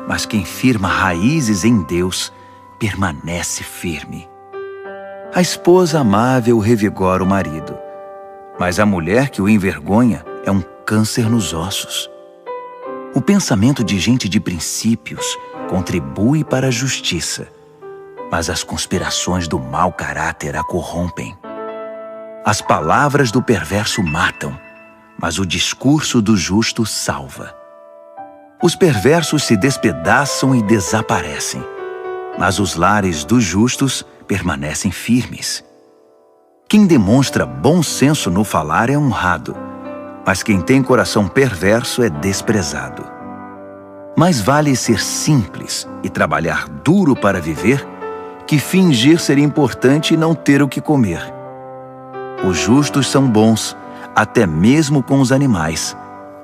mas quem firma raízes em Deus permanece firme. A esposa amável revigora o marido, mas a mulher que o envergonha é um câncer nos ossos. O pensamento de gente de princípios contribui para a justiça, mas as conspirações do mau caráter a corrompem. As palavras do perverso matam, mas o discurso do justo salva. Os perversos se despedaçam e desaparecem, mas os lares dos justos permanecem firmes. Quem demonstra bom senso no falar é honrado, mas quem tem coração perverso é desprezado. Mais vale ser simples e trabalhar duro para viver que fingir ser importante e não ter o que comer. Os justos são bons, até mesmo com os animais,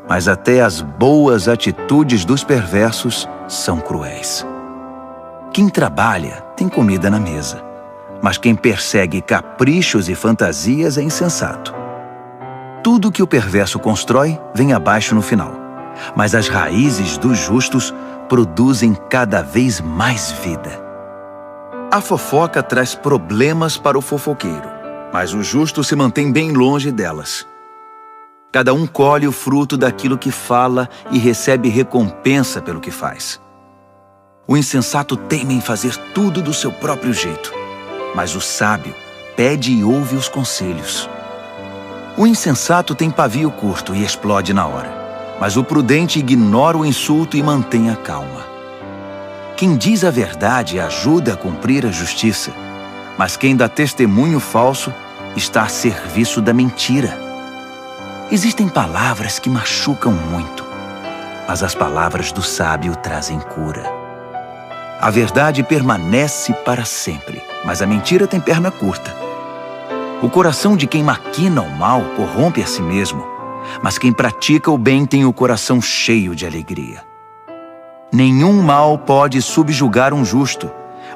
mas até as boas atitudes dos perversos são cruéis. Quem trabalha tem comida na mesa, mas quem persegue caprichos e fantasias é insensato. Tudo que o perverso constrói vem abaixo no final, mas as raízes dos justos produzem cada vez mais vida. A fofoca traz problemas para o fofoqueiro, mas o justo se mantém bem longe delas. Cada um colhe o fruto daquilo que fala e recebe recompensa pelo que faz. O insensato teima em fazer tudo do seu próprio jeito, mas o sábio pede e ouve os conselhos. O insensato tem pavio curto e explode na hora, mas o prudente ignora o insulto e mantém a calma. Quem diz a verdade ajuda a cumprir a justiça, mas quem dá testemunho falso está a serviço da mentira. Existem palavras que machucam muito, mas as palavras do sábio trazem cura. A verdade permanece para sempre, mas a mentira tem perna curta. O coração de quem maquina o mal corrompe a si mesmo, mas quem pratica o bem tem o coração cheio de alegria. Nenhum mal pode subjugar um justo,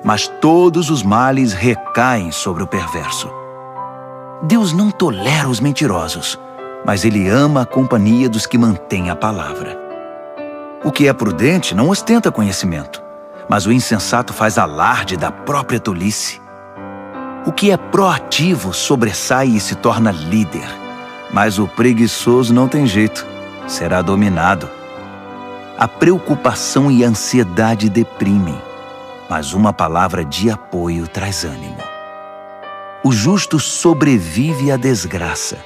mas todos os males recaem sobre o perverso. Deus não tolera os mentirosos, mas Ele ama a companhia dos que mantêm a palavra. O que é prudente não ostenta conhecimento, mas o insensato faz alarde da própria tolice. O que é proativo sobressai e se torna líder, mas o preguiçoso não tem jeito, será dominado. A preocupação e a ansiedade deprimem, mas uma palavra de apoio traz ânimo. O justo sobrevive à desgraça,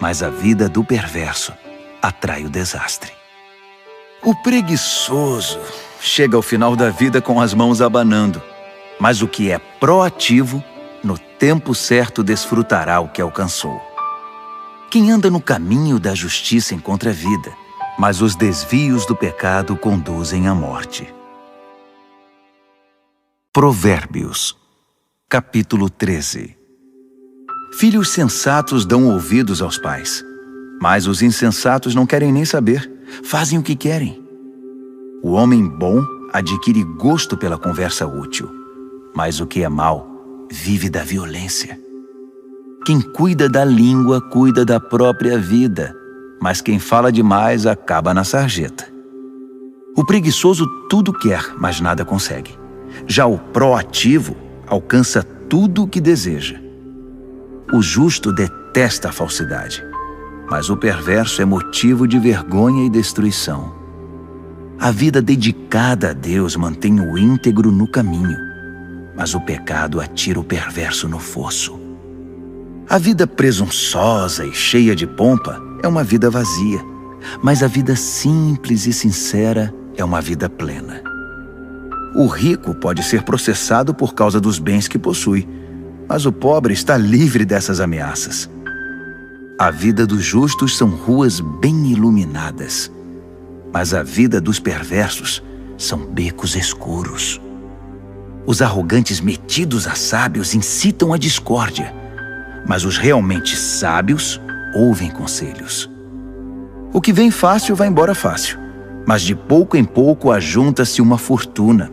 mas a vida do perverso atrai o desastre. O preguiçoso chega ao final da vida com as mãos abanando, mas o que é proativo, no tempo certo desfrutará o que alcançou. Quem anda no caminho da justiça encontra vida, mas os desvios do pecado conduzem à morte. Provérbios, capítulo 13. Filhos sensatos dão ouvidos aos pais, mas os insensatos não querem nem saber, fazem o que querem. O homem bom adquire gosto pela conversa útil, mas o que é mau vive da violência. Quem cuida da língua cuida da própria vida, mas quem fala demais acaba na sarjeta. O preguiçoso tudo quer, mas nada consegue. Já o proativo alcança tudo o que deseja. O justo detesta a falsidade, mas o perverso é motivo de vergonha e destruição. A vida dedicada a Deus mantém o íntegro no caminho, mas o pecado atira o perverso no fosso. A vida presunçosa e cheia de pompa é uma vida vazia, mas a vida simples e sincera é uma vida plena. O rico pode ser processado por causa dos bens que possui, mas o pobre está livre dessas ameaças. A vida dos justos são ruas bem iluminadas, mas a vida dos perversos são becos escuros. Os arrogantes metidos a sábios incitam a discórdia, mas os realmente sábios ouvem conselhos. O que vem fácil vai embora fácil, mas de pouco em pouco ajunta-se uma fortuna.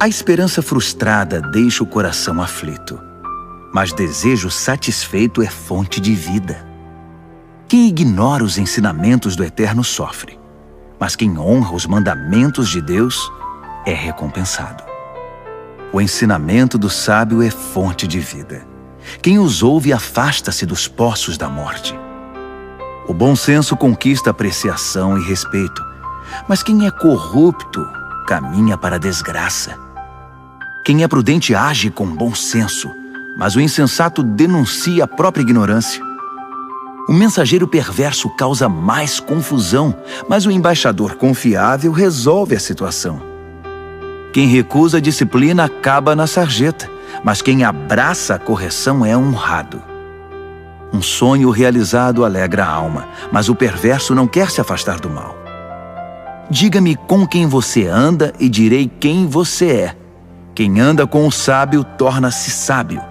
A esperança frustrada deixa o coração aflito, mas desejo satisfeito é fonte de vida. Quem ignora os ensinamentos do Eterno sofre, mas quem honra os mandamentos de Deus é recompensado. O ensinamento do sábio é fonte de vida. Quem os ouve afasta-se dos poços da morte. O bom senso conquista apreciação e respeito, mas quem é corrupto caminha para a desgraça. Quem é prudente age com bom senso, mas o insensato denuncia a própria ignorância. O mensageiro perverso causa mais confusão, mas o embaixador confiável resolve a situação. Quem recusa a disciplina acaba na sarjeta, mas quem abraça a correção é honrado. Um sonho realizado alegra a alma, mas o perverso não quer se afastar do mal. Diga-me com quem você anda e direi quem você é. Quem anda com o sábio torna-se sábio,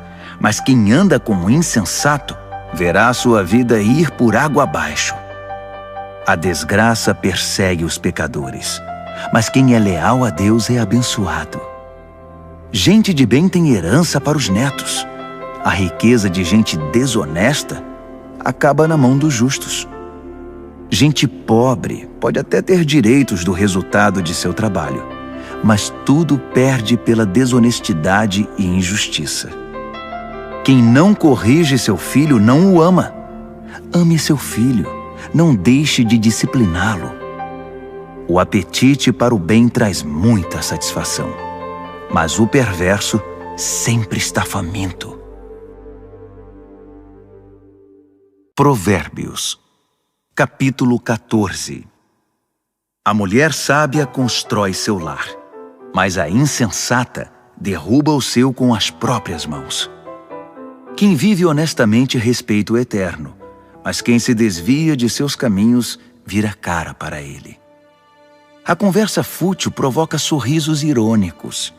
mas quem anda com o insensato verá sua vida ir por água abaixo. A desgraça persegue os pecadores, mas quem é leal a Deus é abençoado. Gente de bem tem herança para os netos. A riqueza de gente desonesta acaba na mão dos justos. Gente pobre pode até ter direitos do resultado de seu trabalho, mas tudo perde pela desonestidade e injustiça. Quem não corrige seu filho não o ama. Ame seu filho, não deixe de discipliná-lo. O apetite para o bem traz muita satisfação, mas o perverso sempre está faminto. Provérbios, capítulo 14. A mulher sábia constrói seu lar, mas a insensata derruba o seu com as próprias mãos. Quem vive honestamente respeita o Eterno, mas quem se desvia de seus caminhos vira cara para ele. A conversa fútil provoca sorrisos irônicos,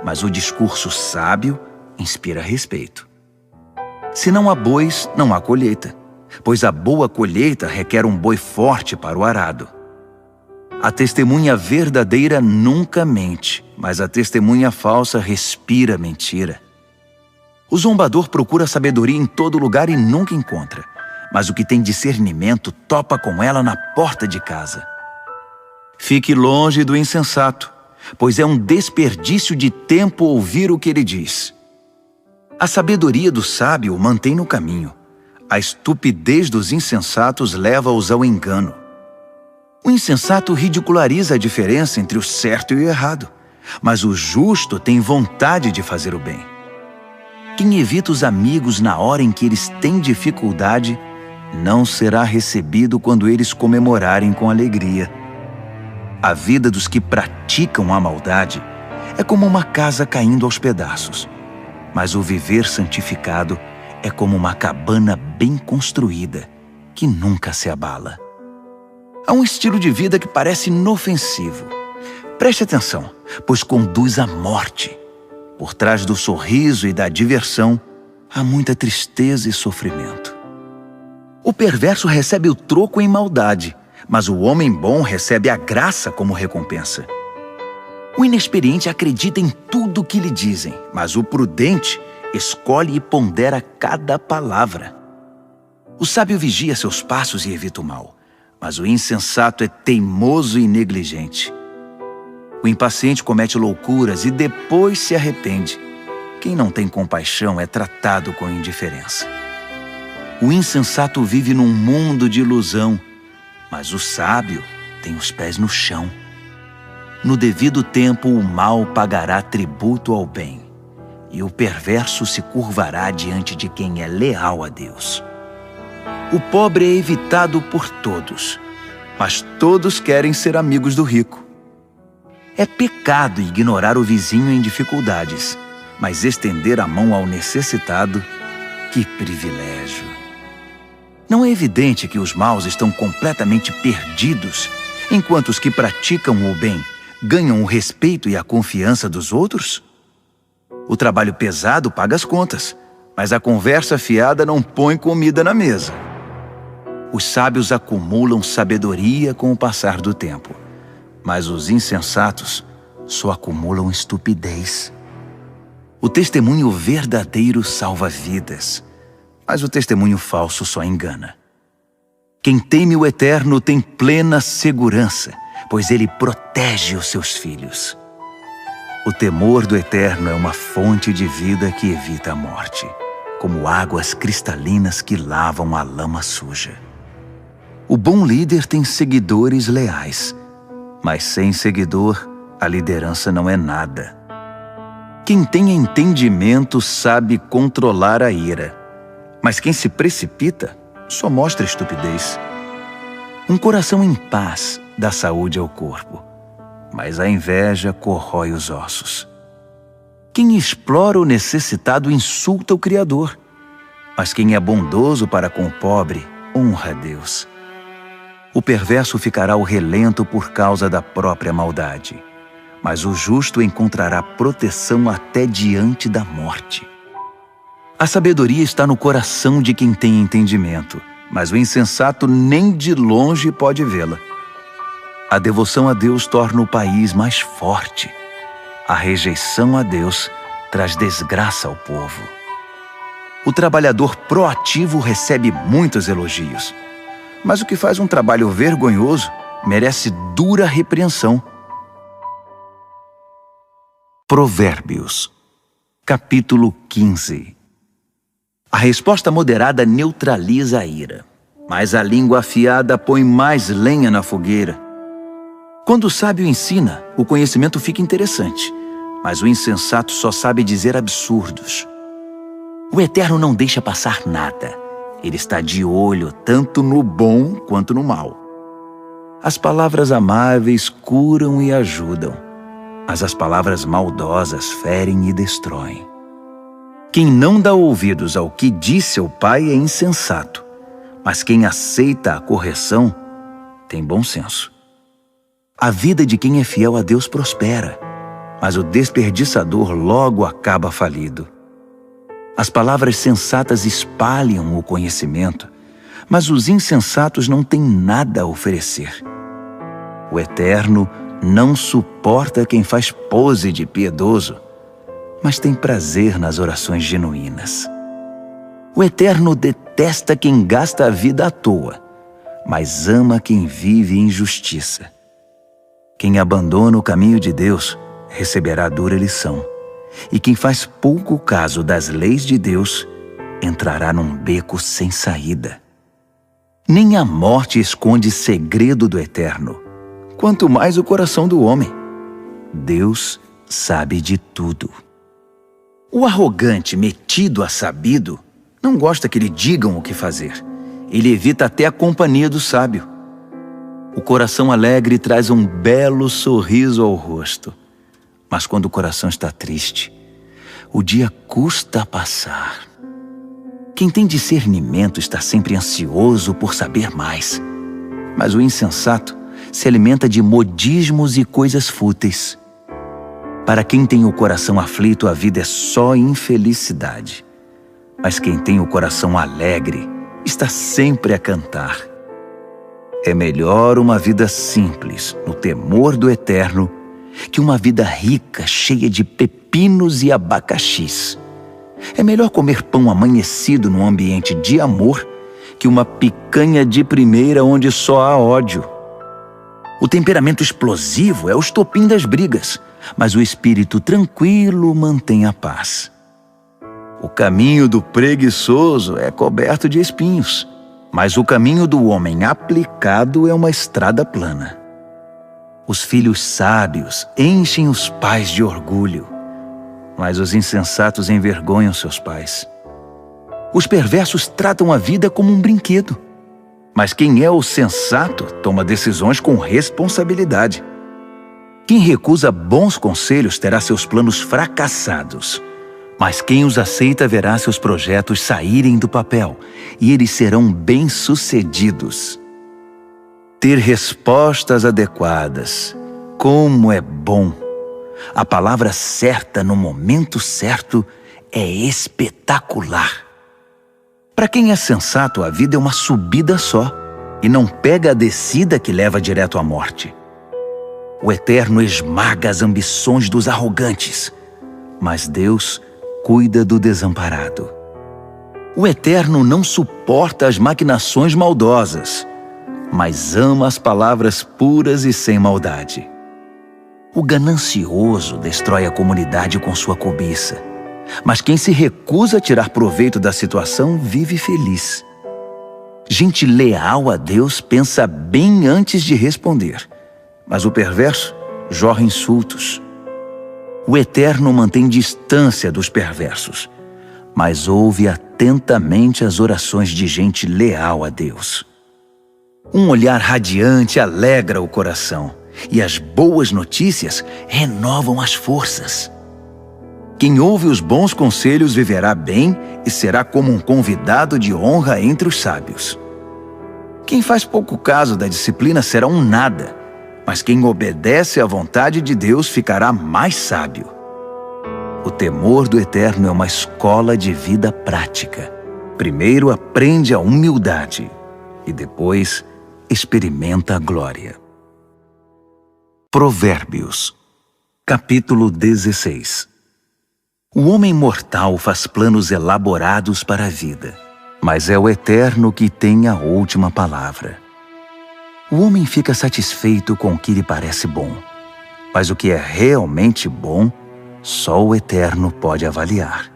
mas o discurso sábio inspira respeito. Se não há bois, não há colheita, pois a boa colheita requer um boi forte para o arado. A testemunha verdadeira nunca mente, mas a testemunha falsa respira mentira. O zombador procura sabedoria em todo lugar e nunca encontra, mas o que tem discernimento topa com ela na porta de casa. Fique longe do insensato, pois é um desperdício de tempo ouvir o que ele diz. A sabedoria do sábio o mantém no caminho. A estupidez dos insensatos leva-os ao engano. O insensato ridiculariza a diferença entre o certo e o errado, mas o justo tem vontade de fazer o bem. Quem evita os amigos na hora em que eles têm dificuldade, não será recebido quando eles comemorarem com alegria. A vida dos que praticam a maldade é como uma casa caindo aos pedaços, mas o viver santificado é como uma cabana bem construída, que nunca se abala. Há um estilo de vida que parece inofensivo. Preste atenção, pois conduz à morte. Por trás do sorriso e da diversão, há muita tristeza e sofrimento. O perverso recebe o troco em maldade, mas o homem bom recebe a graça como recompensa. O inexperiente acredita em tudo o que lhe dizem, mas o prudente escolhe e pondera cada palavra. O sábio vigia seus passos e evita o mal, mas o insensato é teimoso e negligente. O impaciente comete loucuras e depois se arrepende. Quem não tem compaixão é tratado com indiferença. O insensato vive num mundo de ilusão, mas o sábio tem os pés no chão. No devido tempo, o mal pagará tributo ao bem, e o perverso se curvará diante de quem é leal a Deus. O pobre é evitado por todos, mas todos querem ser amigos do rico. É pecado ignorar o vizinho em dificuldades, mas estender a mão ao necessitado, que privilégio! Não é evidente que os maus estão completamente perdidos, enquanto os que praticam o bem ganham o respeito e a confiança dos outros? O trabalho pesado paga as contas, mas a conversa fiada não põe comida na mesa. Os sábios acumulam sabedoria com o passar do tempo, mas os insensatos só acumulam estupidez. O testemunho verdadeiro salva vidas, mas o testemunho falso só engana. Quem teme o Eterno tem plena segurança, pois ele protege os seus filhos. O temor do Eterno é uma fonte de vida que evita a morte, como águas cristalinas que lavam a lama suja. O bom líder tem seguidores leais, mas sem seguidor, a liderança não é nada. Quem tem entendimento sabe controlar a ira, mas quem se precipita só mostra estupidez. Um coração em paz dá saúde ao corpo, mas a inveja corrói os ossos. Quem explora o necessitado insulta o Criador, mas quem é bondoso para com o pobre honra a Deus. O perverso ficará ao relento por causa da própria maldade, mas o justo encontrará proteção até diante da morte. A sabedoria está no coração de quem tem entendimento, mas o insensato nem de longe pode vê-la. A devoção a Deus torna o país mais forte. A rejeição a Deus traz desgraça ao povo. O trabalhador proativo recebe muitos elogios, mas o que faz um trabalho vergonhoso merece dura repreensão. Provérbios, capítulo 15. A resposta moderada neutraliza a ira, mas a língua afiada põe mais lenha na fogueira. Quando o sábio ensina, o conhecimento fica interessante, mas o insensato só sabe dizer absurdos. O Eterno não deixa passar nada. Ele está de olho tanto no bom quanto no mal. As palavras amáveis curam e ajudam, mas as palavras maldosas ferem e destroem. Quem não dá ouvidos ao que diz seu pai é insensato, mas quem aceita a correção tem bom senso. A vida de quem é fiel a Deus prospera, mas o desperdiçador logo acaba falido. As palavras sensatas espalham o conhecimento, mas os insensatos não têm nada a oferecer. O Eterno não suporta quem faz pose de piedoso, mas tem prazer nas orações genuínas. O Eterno detesta quem gasta a vida à toa, mas ama quem vive em justiça. Quem abandona o caminho de Deus receberá dura lição, e quem faz pouco caso das leis de Deus entrará num beco sem saída. Nem a morte esconde segredo do Eterno, quanto mais o coração do homem. Deus sabe de tudo. O arrogante, metido a sabido, não gosta que lhe digam o que fazer. Ele evita até a companhia do sábio. O coração alegre traz um belo sorriso ao rosto, mas quando o coração está triste, o dia custa a passar. Quem tem discernimento está sempre ansioso por saber mais, mas o insensato se alimenta de modismos e coisas fúteis. Para quem tem o coração aflito, a vida é só infelicidade, mas quem tem o coração alegre está sempre a cantar. É melhor uma vida simples, no temor do Eterno, que uma vida rica, cheia de pepinos e abacaxis. É melhor comer pão amanhecido num ambiente de amor que uma picanha de primeira onde só há ódio. O temperamento explosivo é o estopim das brigas, mas o espírito tranquilo mantém a paz. O caminho do preguiçoso é coberto de espinhos, mas o caminho do homem aplicado é uma estrada plana. Os filhos sábios enchem os pais de orgulho, mas os insensatos envergonham seus pais. Os perversos tratam a vida como um brinquedo, mas quem é o sensato toma decisões com responsabilidade. Quem recusa bons conselhos terá seus planos fracassados, mas quem os aceita verá seus projetos saírem do papel e eles serão bem-sucedidos. Ter respostas adequadas. Como é bom! A palavra certa no momento certo é espetacular. Para quem é sensato, a vida é uma subida só e não pega a descida que leva direto à morte. O Eterno esmaga as ambições dos arrogantes, mas Deus cuida do desamparado. O Eterno não suporta as maquinações maldosas, mas ama as palavras puras e sem maldade. O ganancioso destrói a comunidade com sua cobiça, mas quem se recusa a tirar proveito da situação vive feliz. Gente leal a Deus pensa bem antes de responder, mas o perverso jorra insultos. O Eterno mantém distância dos perversos, mas ouve atentamente as orações de gente leal a Deus. Um olhar radiante alegra o coração, e as boas notícias renovam as forças. Quem ouve os bons conselhos viverá bem e será como um convidado de honra entre os sábios. Quem faz pouco caso da disciplina será um nada, mas quem obedece à vontade de Deus ficará mais sábio. O temor do Eterno é uma escola de vida prática. Primeiro aprende a humildade e depois experimenta a glória. Provérbios, capítulo 16. O homem mortal faz planos elaborados para a vida, mas é o Eterno que tem a última palavra. O homem fica satisfeito com o que lhe parece bom, mas o que é realmente bom, só o Eterno pode avaliar.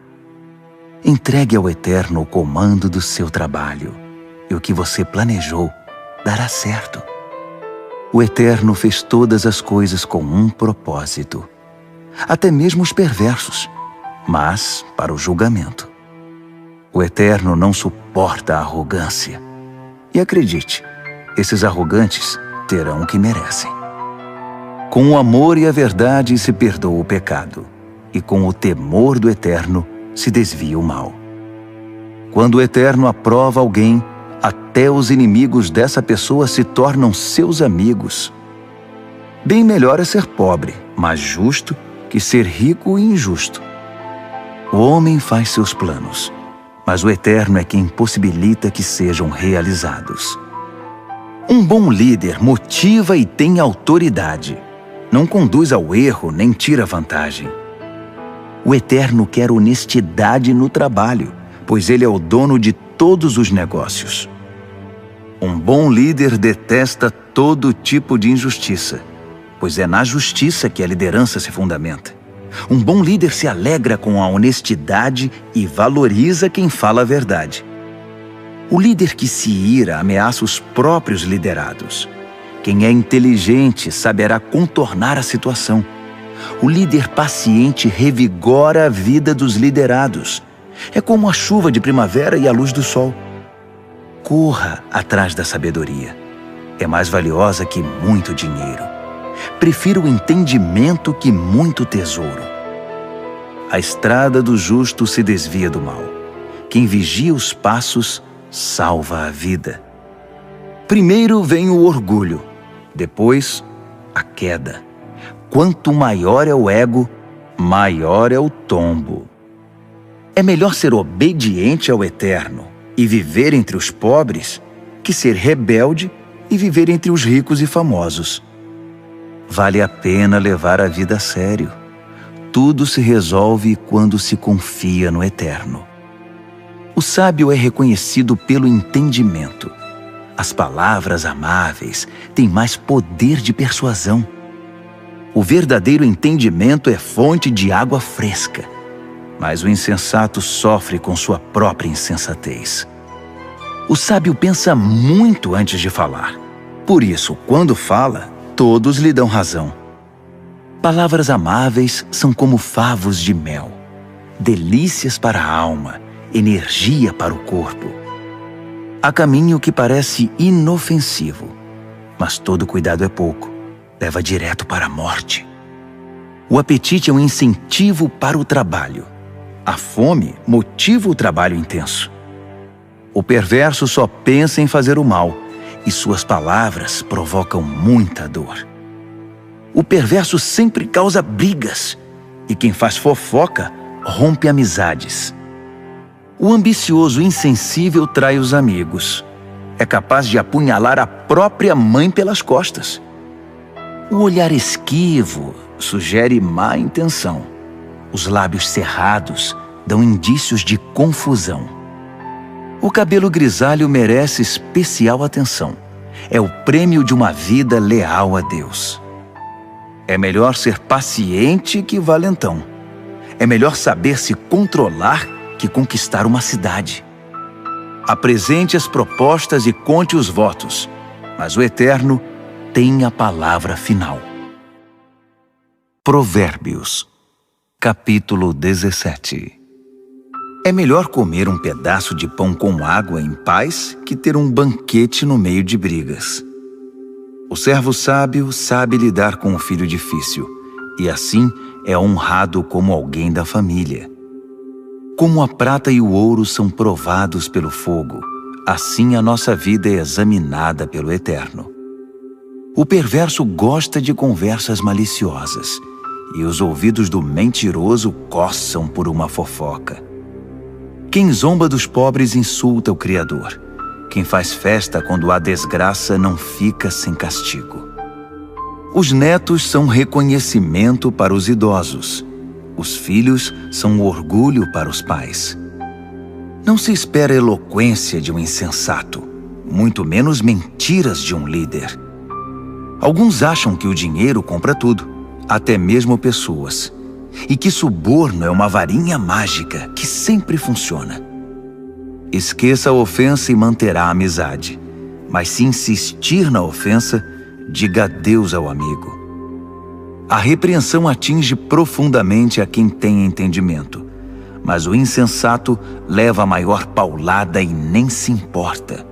Entregue ao Eterno o comando do seu trabalho, e o que você planejou dará certo. O Eterno fez todas as coisas com um propósito, até mesmo os perversos, mas para o julgamento. O Eterno não suporta a arrogância. E acredite, esses arrogantes terão o que merecem. Com o amor e a verdade se perdoa o pecado, e com o temor do Eterno se desvia o mal. Quando o Eterno aprova alguém, até os inimigos dessa pessoa se tornam seus amigos. Bem melhor é ser pobre, mas justo, que ser rico e injusto. O homem faz seus planos, mas o Eterno é quem possibilita que sejam realizados. Um bom líder motiva e tem autoridade. Não conduz ao erro nem tira vantagem. O Eterno quer honestidade no trabalho, pois Ele é o dono de todos os negócios. Um bom líder detesta todo tipo de injustiça, pois é na justiça que a liderança se fundamenta. Um bom líder se alegra com a honestidade e valoriza quem fala a verdade. O líder que se ira ameaça os próprios liderados. Quem é inteligente saberá contornar a situação. O líder paciente revigora a vida dos liderados. É como a chuva de primavera e a luz do sol. Corra atrás da sabedoria. É mais valiosa que muito dinheiro. Prefiro o entendimento que muito tesouro. A estrada do justo se desvia do mal. Quem vigia os passos salva a vida. Primeiro vem o orgulho, depois a queda. Quanto maior é o ego, maior é o tombo. É melhor ser obediente ao Eterno e viver entre os pobres que ser rebelde e viver entre os ricos e famosos. Vale a pena levar a vida a sério. Tudo se resolve quando se confia no Eterno. O sábio é reconhecido pelo entendimento. As palavras amáveis têm mais poder de persuasão. O verdadeiro entendimento é fonte de água fresca. mas o insensato sofre com sua própria insensatez. O sábio pensa muito antes de falar. Por isso, quando fala, todos lhe dão razão. Palavras amáveis são como favos de mel, delícias para a alma, energia para o corpo. Há caminho que parece inofensivo, mas todo cuidado é pouco, leva direto para a morte. O apetite é um incentivo para o trabalho. A fome motiva o trabalho intenso. O perverso só pensa em fazer o mal, e suas palavras provocam muita dor. O perverso sempre causa brigas, e quem faz fofoca rompe amizades. O ambicioso insensível trai os amigos. É capaz de apunhalar a própria mãe pelas costas. O olhar esquivo sugere má intenção. Os lábios cerrados dão indícios de confusão. O cabelo grisalho merece especial atenção. É o prêmio de uma vida leal a Deus. É melhor ser paciente que valentão. É melhor saber se controlar que conquistar uma cidade. Apresente as propostas e conte os votos, mas o Eterno tem a palavra final. Provérbios, capítulo 17. É melhor comer um pedaço de pão com água em paz que ter um banquete no meio de brigas. O servo sábio sabe lidar com o filho difícil, e assim é honrado como alguém da família. Como a prata e o ouro são provados pelo fogo, assim a nossa vida é examinada pelo Eterno. O perverso gosta de conversas maliciosas, e os ouvidos do mentiroso coçam por uma fofoca. Quem zomba dos pobres insulta o Criador. Quem faz festa quando há desgraça não fica sem castigo. Os netos são reconhecimento para os idosos. Os filhos são orgulho para os pais. Não se espera eloquência de um insensato, muito menos mentiras de um líder. Alguns acham que o dinheiro compra tudo, até mesmo pessoas, e que suborno é uma varinha mágica que sempre funciona. Esqueça a ofensa e manterá a amizade, mas se insistir na ofensa, diga adeus ao amigo. A repreensão atinge profundamente a quem tem entendimento, mas o insensato leva a maior paulada e nem se importa.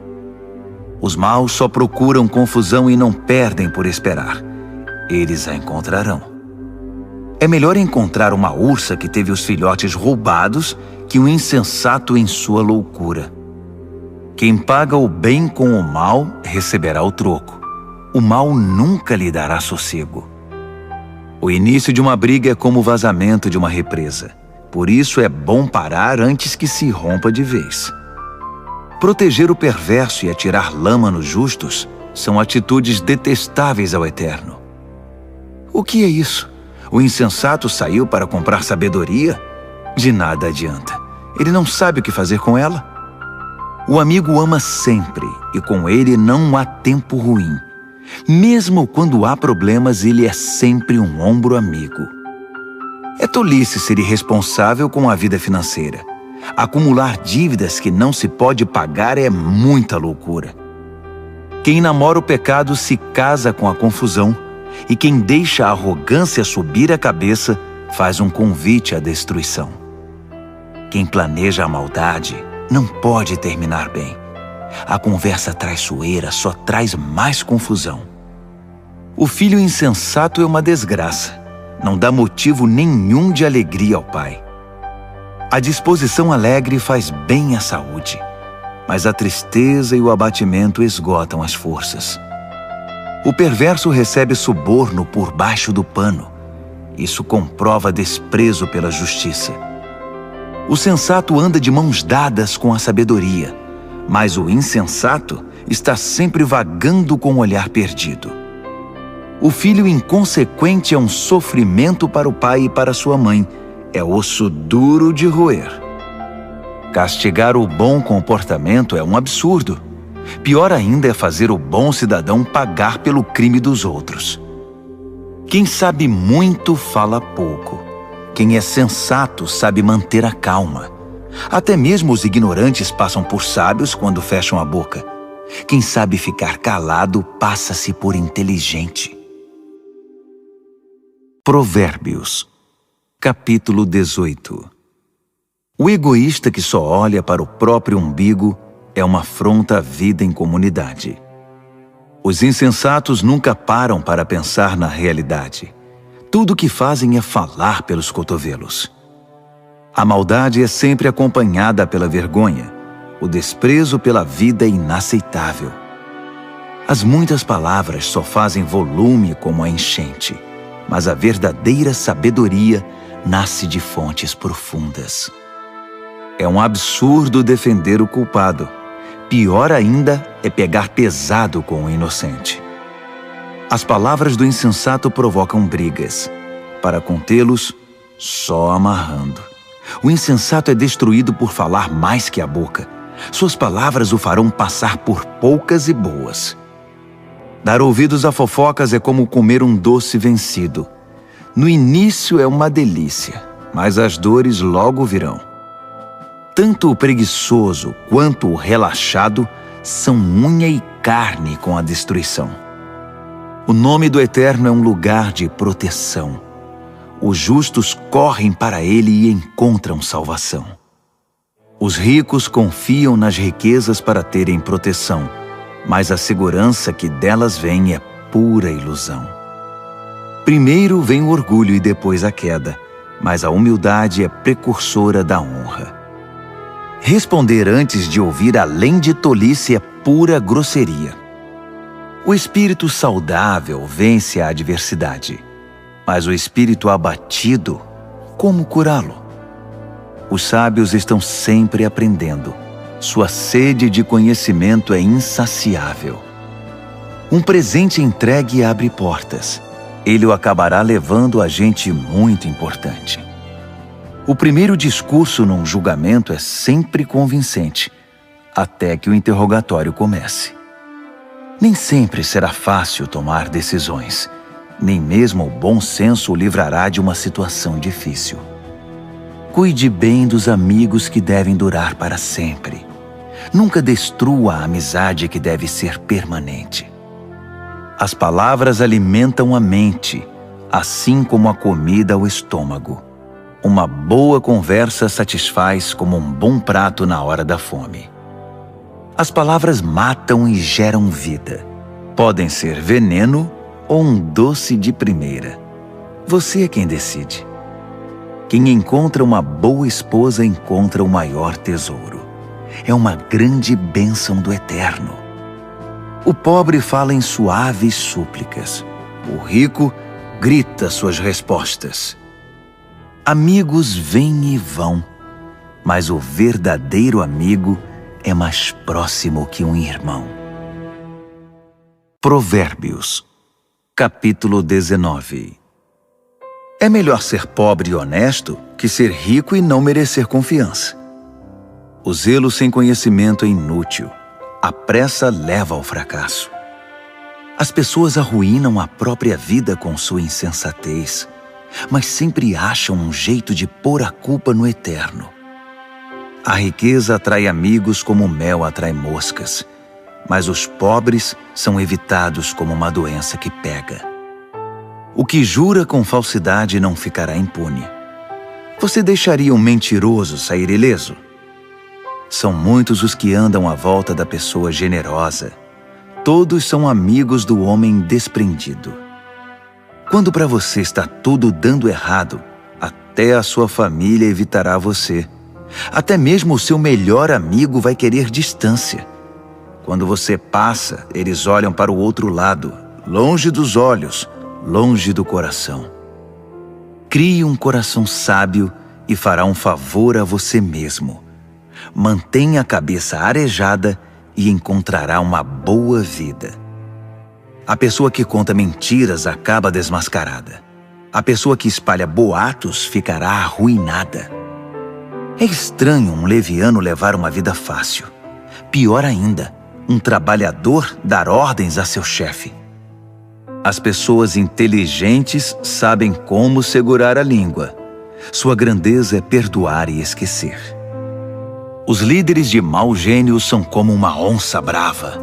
Os maus só procuram confusão e não perdem por esperar. Eles a encontrarão. É melhor encontrar uma ursa que teve os filhotes roubados que um insensato em sua loucura. Quem paga o bem com o mal receberá o troco. O mal nunca lhe dará sossego. O início de uma briga é como o vazamento de uma represa. Por isso é bom parar antes que se rompa de vez. Proteger o perverso e atirar lama nos justos são atitudes detestáveis ao Eterno. O que é isso? O insensato saiu para comprar sabedoria? De nada adianta. Ele não sabe o que fazer com ela. O amigo ama sempre, e com ele não há tempo ruim. Mesmo quando há problemas, ele é sempre um ombro amigo. É tolice ser irresponsável com a vida financeira. Acumular dívidas que não se pode pagar é muita loucura. Quem namora o pecado se casa com a confusão, e quem deixa a arrogância subir a cabeça faz um convite à destruição. Quem planeja a maldade não pode terminar bem. A conversa traiçoeira só traz mais confusão. O filho insensato é uma desgraça. Não dá motivo nenhum de alegria ao pai. A disposição alegre faz bem à saúde, mas a tristeza e o abatimento esgotam as forças. O perverso recebe suborno por baixo do pano. Isso comprova desprezo pela justiça. O sensato anda de mãos dadas com a sabedoria, mas o insensato está sempre vagando com o olhar perdido. O filho inconsequente é um sofrimento para o pai e para sua mãe. É osso duro de roer. Castigar o bom comportamento é um absurdo. Pior ainda é fazer o bom cidadão pagar pelo crime dos outros. Quem sabe muito fala pouco. Quem é sensato sabe manter a calma. Até mesmo os ignorantes passam por sábios quando fecham a boca. Quem sabe ficar calado passa-se por inteligente. Provérbios, capítulo 18. O egoísta que só olha para o próprio umbigo é uma afronta à vida em comunidade. Os insensatos nunca param para pensar na realidade. Tudo o que fazem é falar pelos cotovelos. A maldade é sempre acompanhada pela vergonha. O desprezo pela vida é inaceitável. As muitas palavras só fazem volume como a enchente, mas a verdadeira sabedoria nasce de fontes profundas. É um absurdo defender o culpado. Pior ainda é pegar pesado com o inocente. As palavras do insensato provocam brigas. Para contê-los, só amarrando. O insensato é destruído por falar mais que a boca. Suas palavras o farão passar por poucas e boas. Dar ouvidos a fofocas é como comer um doce vencido. No início é uma delícia, mas as dores logo virão. Tanto o preguiçoso quanto o relaxado são unha e carne com a destruição. O nome do Eterno é um lugar de proteção. Os justos correm para ele e encontram salvação. Os ricos confiam nas riquezas para terem proteção, mas a segurança que delas vem é pura ilusão. Primeiro vem o orgulho e depois a queda, mas a humildade é precursora da honra. Responder antes de ouvir além de tolice é pura grosseria. O espírito saudável vence a adversidade, mas o espírito abatido, como curá-lo? Os sábios estão sempre aprendendo. Sua sede de conhecimento é insaciável. Um presente entregue abre portas. Ele o acabará levando a gente muito importante. O primeiro discurso num julgamento é sempre convincente, até que o interrogatório comece. Nem sempre será fácil tomar decisões. Nem mesmo o bom senso o livrará de uma situação difícil. Cuide bem dos amigos que devem durar para sempre. Nunca destrua a amizade que deve ser permanente. As palavras alimentam a mente, assim como a comida o estômago. Uma boa conversa satisfaz como um bom prato na hora da fome. As palavras matam e geram vida. Podem ser veneno ou um doce de primeira. Você é quem decide. Quem encontra uma boa esposa encontra o maior tesouro. É uma grande bênção do Eterno. O pobre fala em suaves súplicas. O rico grita suas respostas. Amigos vêm e vão, mas o verdadeiro amigo é mais próximo que um irmão. Provérbios, capítulo 19. É melhor ser pobre e honesto que ser rico e não merecer confiança. O zelo sem conhecimento é inútil. A pressa leva ao fracasso. As pessoas arruinam a própria vida com sua insensatez, mas sempre acham um jeito de pôr a culpa no Eterno. A riqueza atrai amigos como o mel atrai moscas, mas os pobres são evitados como uma doença que pega. O que jura com falsidade não ficará impune. Você deixaria um mentiroso sair ileso? São muitos os que andam à volta da pessoa generosa. Todos são amigos do homem desprendido. Quando para você está tudo dando errado, até a sua família evitará você. Até mesmo o seu melhor amigo vai querer distância. Quando você passa, eles olham para o outro lado, longe dos olhos, longe do coração. Crie um coração sábio e fará um favor a você mesmo. Mantenha a cabeça arejada e encontrará uma boa vida. A pessoa que conta mentiras acaba desmascarada. A pessoa que espalha boatos ficará arruinada. É estranho um leviano levar uma vida fácil. Pior ainda, um trabalhador dar ordens a seu chefe. As pessoas inteligentes sabem como segurar a língua. Sua grandeza é perdoar e esquecer. Os líderes de mau gênio são como uma onça brava.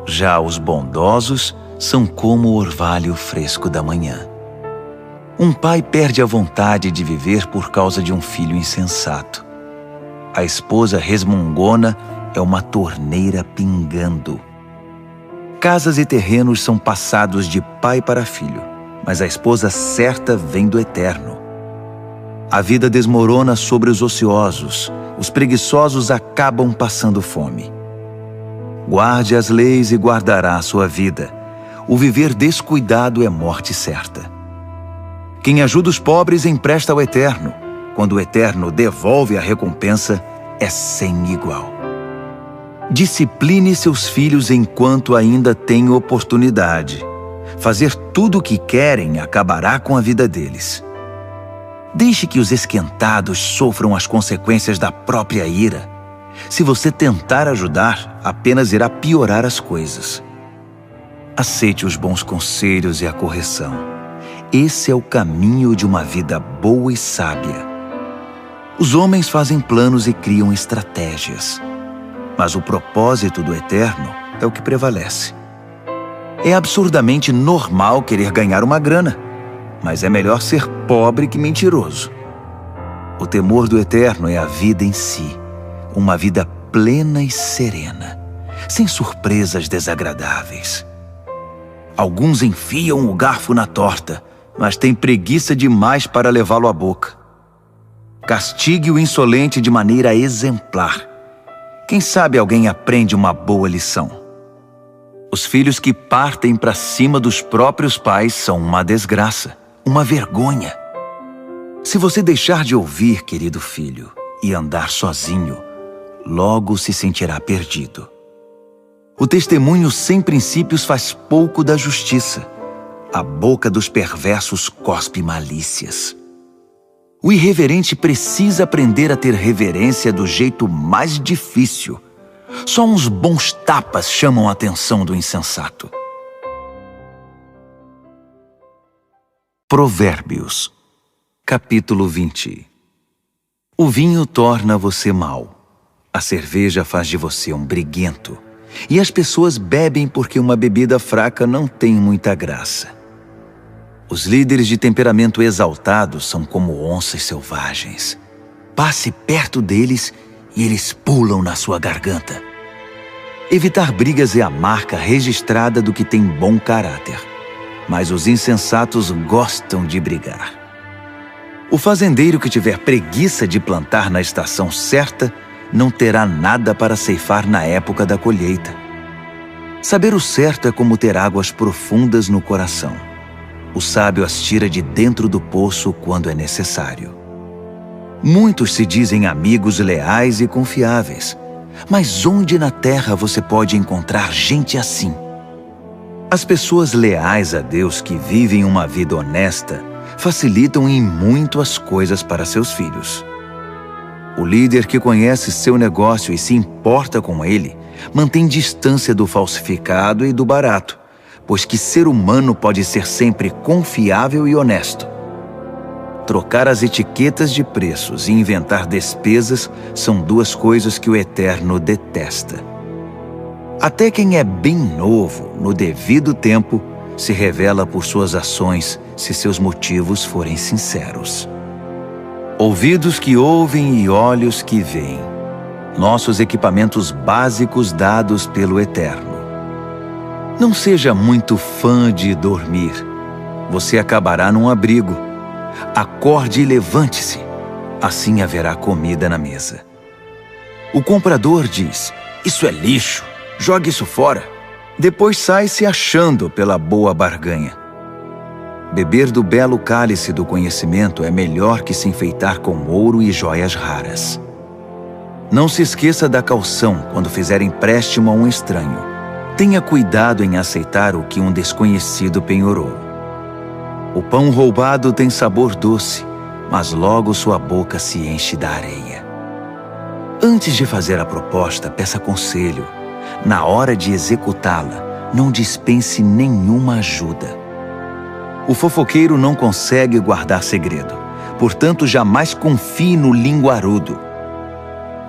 Já os bondosos são como o orvalho fresco da manhã. Um pai perde a vontade de viver por causa de um filho insensato. A esposa resmungona é uma torneira pingando. Casas e terrenos são passados de pai para filho, mas a esposa certa vem do Eterno. A vida desmorona sobre os ociosos, os preguiçosos acabam passando fome. Guarde as leis e guardará a sua vida. O viver descuidado é morte certa. Quem ajuda os pobres empresta ao Eterno. Quando o Eterno devolve a recompensa, é sem igual. Discipline seus filhos enquanto ainda tem oportunidade. Fazer tudo o que querem acabará com a vida deles. Deixe que os esquentados sofram as consequências da própria ira. Se você tentar ajudar, apenas irá piorar as coisas. Aceite os bons conselhos e a correção. Esse é o caminho de uma vida boa e sábia. Os homens fazem planos e criam estratégias, mas o propósito do Eterno é o que prevalece. É absurdamente normal querer ganhar uma grana, mas é melhor ser pobre que mentiroso. O temor do Eterno é a vida em si, uma vida plena e serena, sem surpresas desagradáveis. Alguns enfiam o garfo na torta, mas têm preguiça demais para levá-lo à boca. Castigue o insolente de maneira exemplar. Quem sabe alguém aprende uma boa lição. Os filhos que partem para cima dos próprios pais são uma desgraça, uma vergonha. Se você deixar de ouvir, querido filho, e andar sozinho, logo se sentirá perdido. O testemunho sem princípios faz pouco da justiça. A boca dos perversos cospe malícias. O irreverente precisa aprender a ter reverência do jeito mais difícil. Só uns bons tapas chamam a atenção do insensato. Provérbios, capítulo 20. O vinho torna você mau. A cerveja faz de você um briguento. E as pessoas bebem porque uma bebida fraca não tem muita graça. Os líderes de temperamento exaltado são como onças selvagens. Passe perto deles e eles pulam na sua garganta. Evitar brigas é a marca registrada do que tem bom caráter. Mas os insensatos gostam de brigar. O fazendeiro que tiver preguiça de plantar na estação certa não terá nada para ceifar na época da colheita. Saber o certo é como ter águas profundas no coração. O sábio as tira de dentro do poço quando é necessário. Muitos se dizem amigos leais e confiáveis, mas onde na terra você pode encontrar gente assim? As pessoas leais a Deus que vivem uma vida honesta facilitam em muito as coisas para seus filhos. O líder que conhece seu negócio e se importa com ele mantém distância do falsificado e do barato, pois que ser humano pode ser sempre confiável e honesto. Trocar as etiquetas de preços e inventar despesas são duas coisas que o Eterno detesta. Até quem é bem novo, no devido tempo, se revela por suas ações se seus motivos forem sinceros. Ouvidos que ouvem e olhos que veem. Nossos equipamentos básicos dados pelo Eterno. Não seja muito fã de dormir. Você acabará num abrigo. Acorde e levante-se. Assim haverá comida na mesa. O comprador diz: "Isso é lixo. Jogue isso fora." Depois sai se achando pela boa barganha. Beber do belo cálice do conhecimento é melhor que se enfeitar com ouro e joias raras. Não se esqueça da caução quando fizer empréstimo a um estranho. Tenha cuidado em aceitar o que um desconhecido penhorou. O pão roubado tem sabor doce, mas logo sua boca se enche da areia. Antes de fazer a proposta, peça conselho. Na hora de executá-la, não dispense nenhuma ajuda. O fofoqueiro não consegue guardar segredo, Portanto, jamais confie no linguarudo.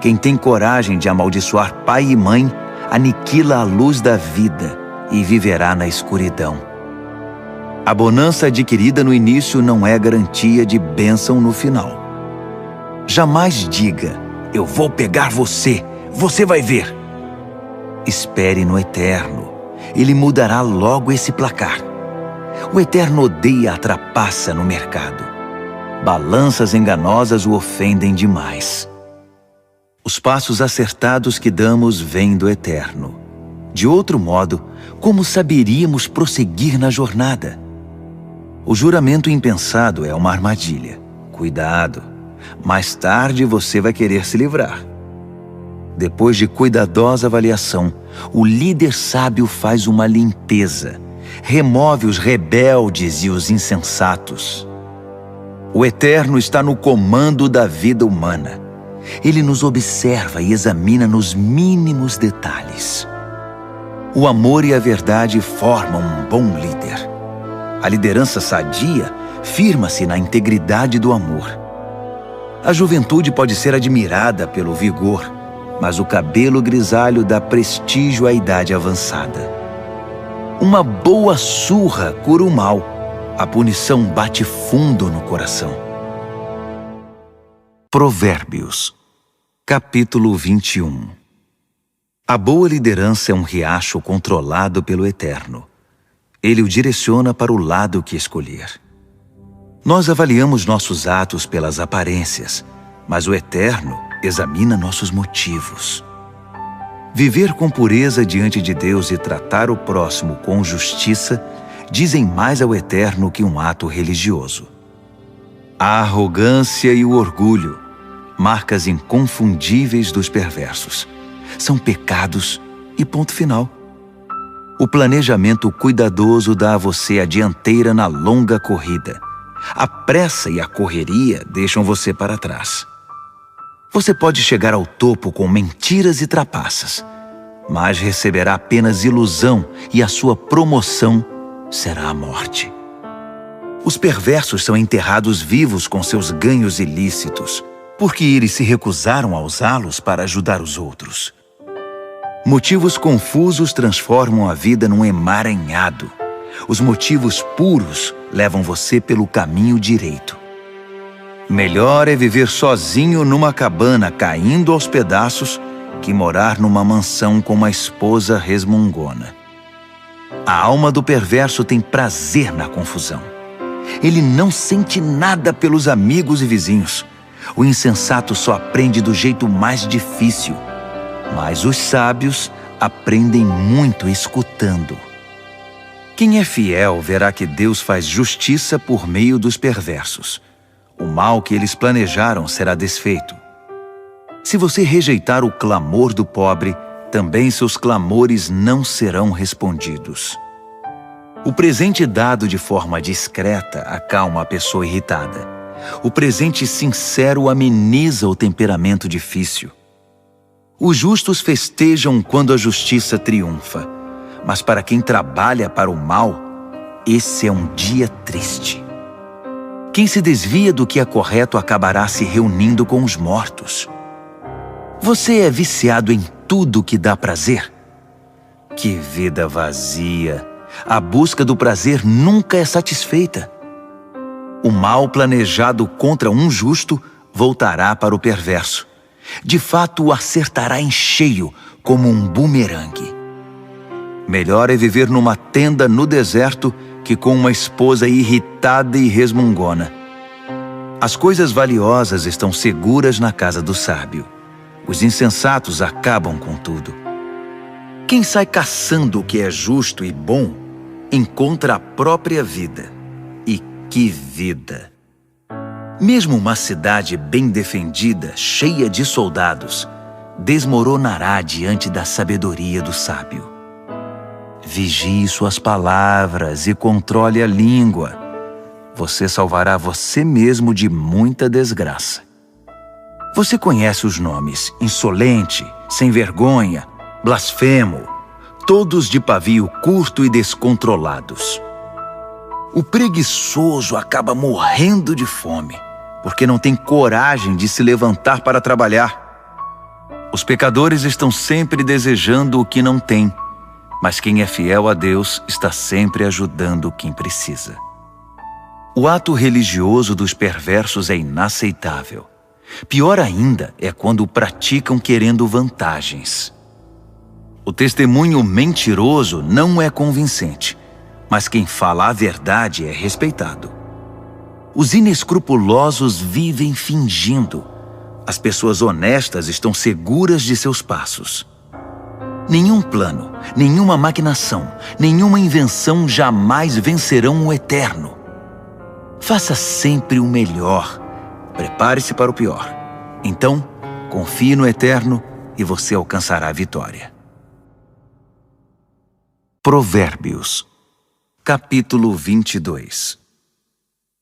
Quem tem coragem de amaldiçoar pai e mãe, aniquila a luz da vida e viverá na escuridão. A bonança adquirida no início não é garantia de bênção no final. Jamais diga, eu vou pegar você, você vai ver. Espere no Eterno, Ele mudará logo esse placar. O Eterno odeia a trapaça no mercado. Balanças enganosas o ofendem demais. Os passos acertados que damos vêm do Eterno. De outro modo, como saberíamos prosseguir na jornada? O juramento impensado é uma armadilha. Cuidado, mais tarde você vai querer se livrar. Depois de cuidadosa avaliação, o líder sábio faz uma limpeza, remove os rebeldes e os insensatos. O Eterno está no comando da vida humana. Ele nos observa e examina nos mínimos detalhes. O amor e a verdade formam um bom líder. A liderança sadia firma-se na integridade do amor. A juventude pode ser admirada pelo vigor, mas o cabelo grisalho dá prestígio à idade avançada. Uma boa surra cura o mal. A punição bate fundo no coração. Provérbios, capítulo 21. A boa liderança é um riacho controlado pelo Eterno. Ele o direciona para o lado que escolher. Nós avaliamos nossos atos pelas aparências, mas o Eterno examina nossos motivos. Viver com pureza diante de Deus e tratar o próximo com justiça dizem mais ao Eterno que um ato religioso. A arrogância e o orgulho, marcas inconfundíveis dos perversos, são pecados e ponto final. O planejamento cuidadoso dá a você a dianteira na longa corrida. A pressa e a correria deixam você para trás. Você pode chegar ao topo com mentiras e trapaças, mas receberá apenas ilusão e a sua promoção será a morte. Os perversos são enterrados vivos com seus ganhos ilícitos, porque eles se recusaram a usá-los para ajudar os outros. Motivos confusos transformam a vida num emaranhado. Os motivos puros levam você pelo caminho direito. Melhor é viver sozinho numa cabana caindo aos pedaços que morar numa mansão com uma esposa resmungona. A alma do perverso tem prazer na confusão. Ele não sente nada pelos amigos e vizinhos. O insensato só aprende do jeito mais difícil. Mas os sábios aprendem muito escutando. Quem é fiel verá que Deus faz justiça por meio dos perversos. O mal que eles planejaram será desfeito. Se você rejeitar o clamor do pobre, também seus clamores não serão respondidos. O presente dado de forma discreta acalma a pessoa irritada. O presente sincero ameniza o temperamento difícil. Os justos festejam quando a justiça triunfa, mas para quem trabalha para o mal, esse é um dia triste. Quem se desvia do que é correto acabará se reunindo com os mortos. Você é viciado em tudo que dá prazer? Que vida vazia! A busca do prazer nunca é satisfeita. O mal planejado contra um justo voltará para o perverso. De fato, o acertará em cheio, como um bumerangue. Melhor é viver numa tenda no deserto que com uma esposa irritada e resmungona. As coisas valiosas estão seguras na casa do sábio. Os insensatos acabam com tudo. Quem sai caçando o que é justo e bom, encontra a própria vida. E que vida! Mesmo uma cidade bem defendida, cheia de soldados, desmoronará diante da sabedoria do sábio. Vigie suas palavras e controle a língua. Você salvará você mesmo de muita desgraça. Você conhece os nomes insolente, sem vergonha, blasfemo, todos de pavio curto e descontrolados. O preguiçoso acaba morrendo de fome, porque não tem coragem de se levantar para trabalhar. Os pecadores estão sempre desejando o que não têm, mas quem é fiel a Deus está sempre ajudando quem precisa. O ato religioso dos perversos é inaceitável. Pior ainda é quando o praticam querendo vantagens. O testemunho mentiroso não é convincente, mas quem fala a verdade é respeitado. Os inescrupulosos vivem fingindo. As pessoas honestas estão seguras de seus passos. Nenhum plano, nenhuma maquinação, nenhuma invenção jamais vencerão o eterno. Faça sempre o melhor. Prepare-se para o pior. Então, confie no eterno e você alcançará a vitória. Provérbios, capítulo 22.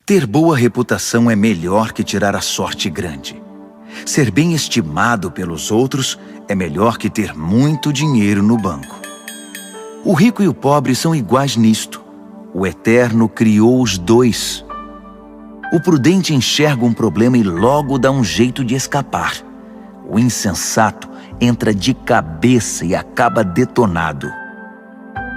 Ter boa reputação é melhor que tirar a sorte grande. Ser bem estimado pelos outros é melhor que ter muito dinheiro no banco. O rico e o pobre são iguais nisto. O Eterno criou os dois. O prudente enxerga um problema e logo dá um jeito de escapar. O insensato entra de cabeça e acaba detonado.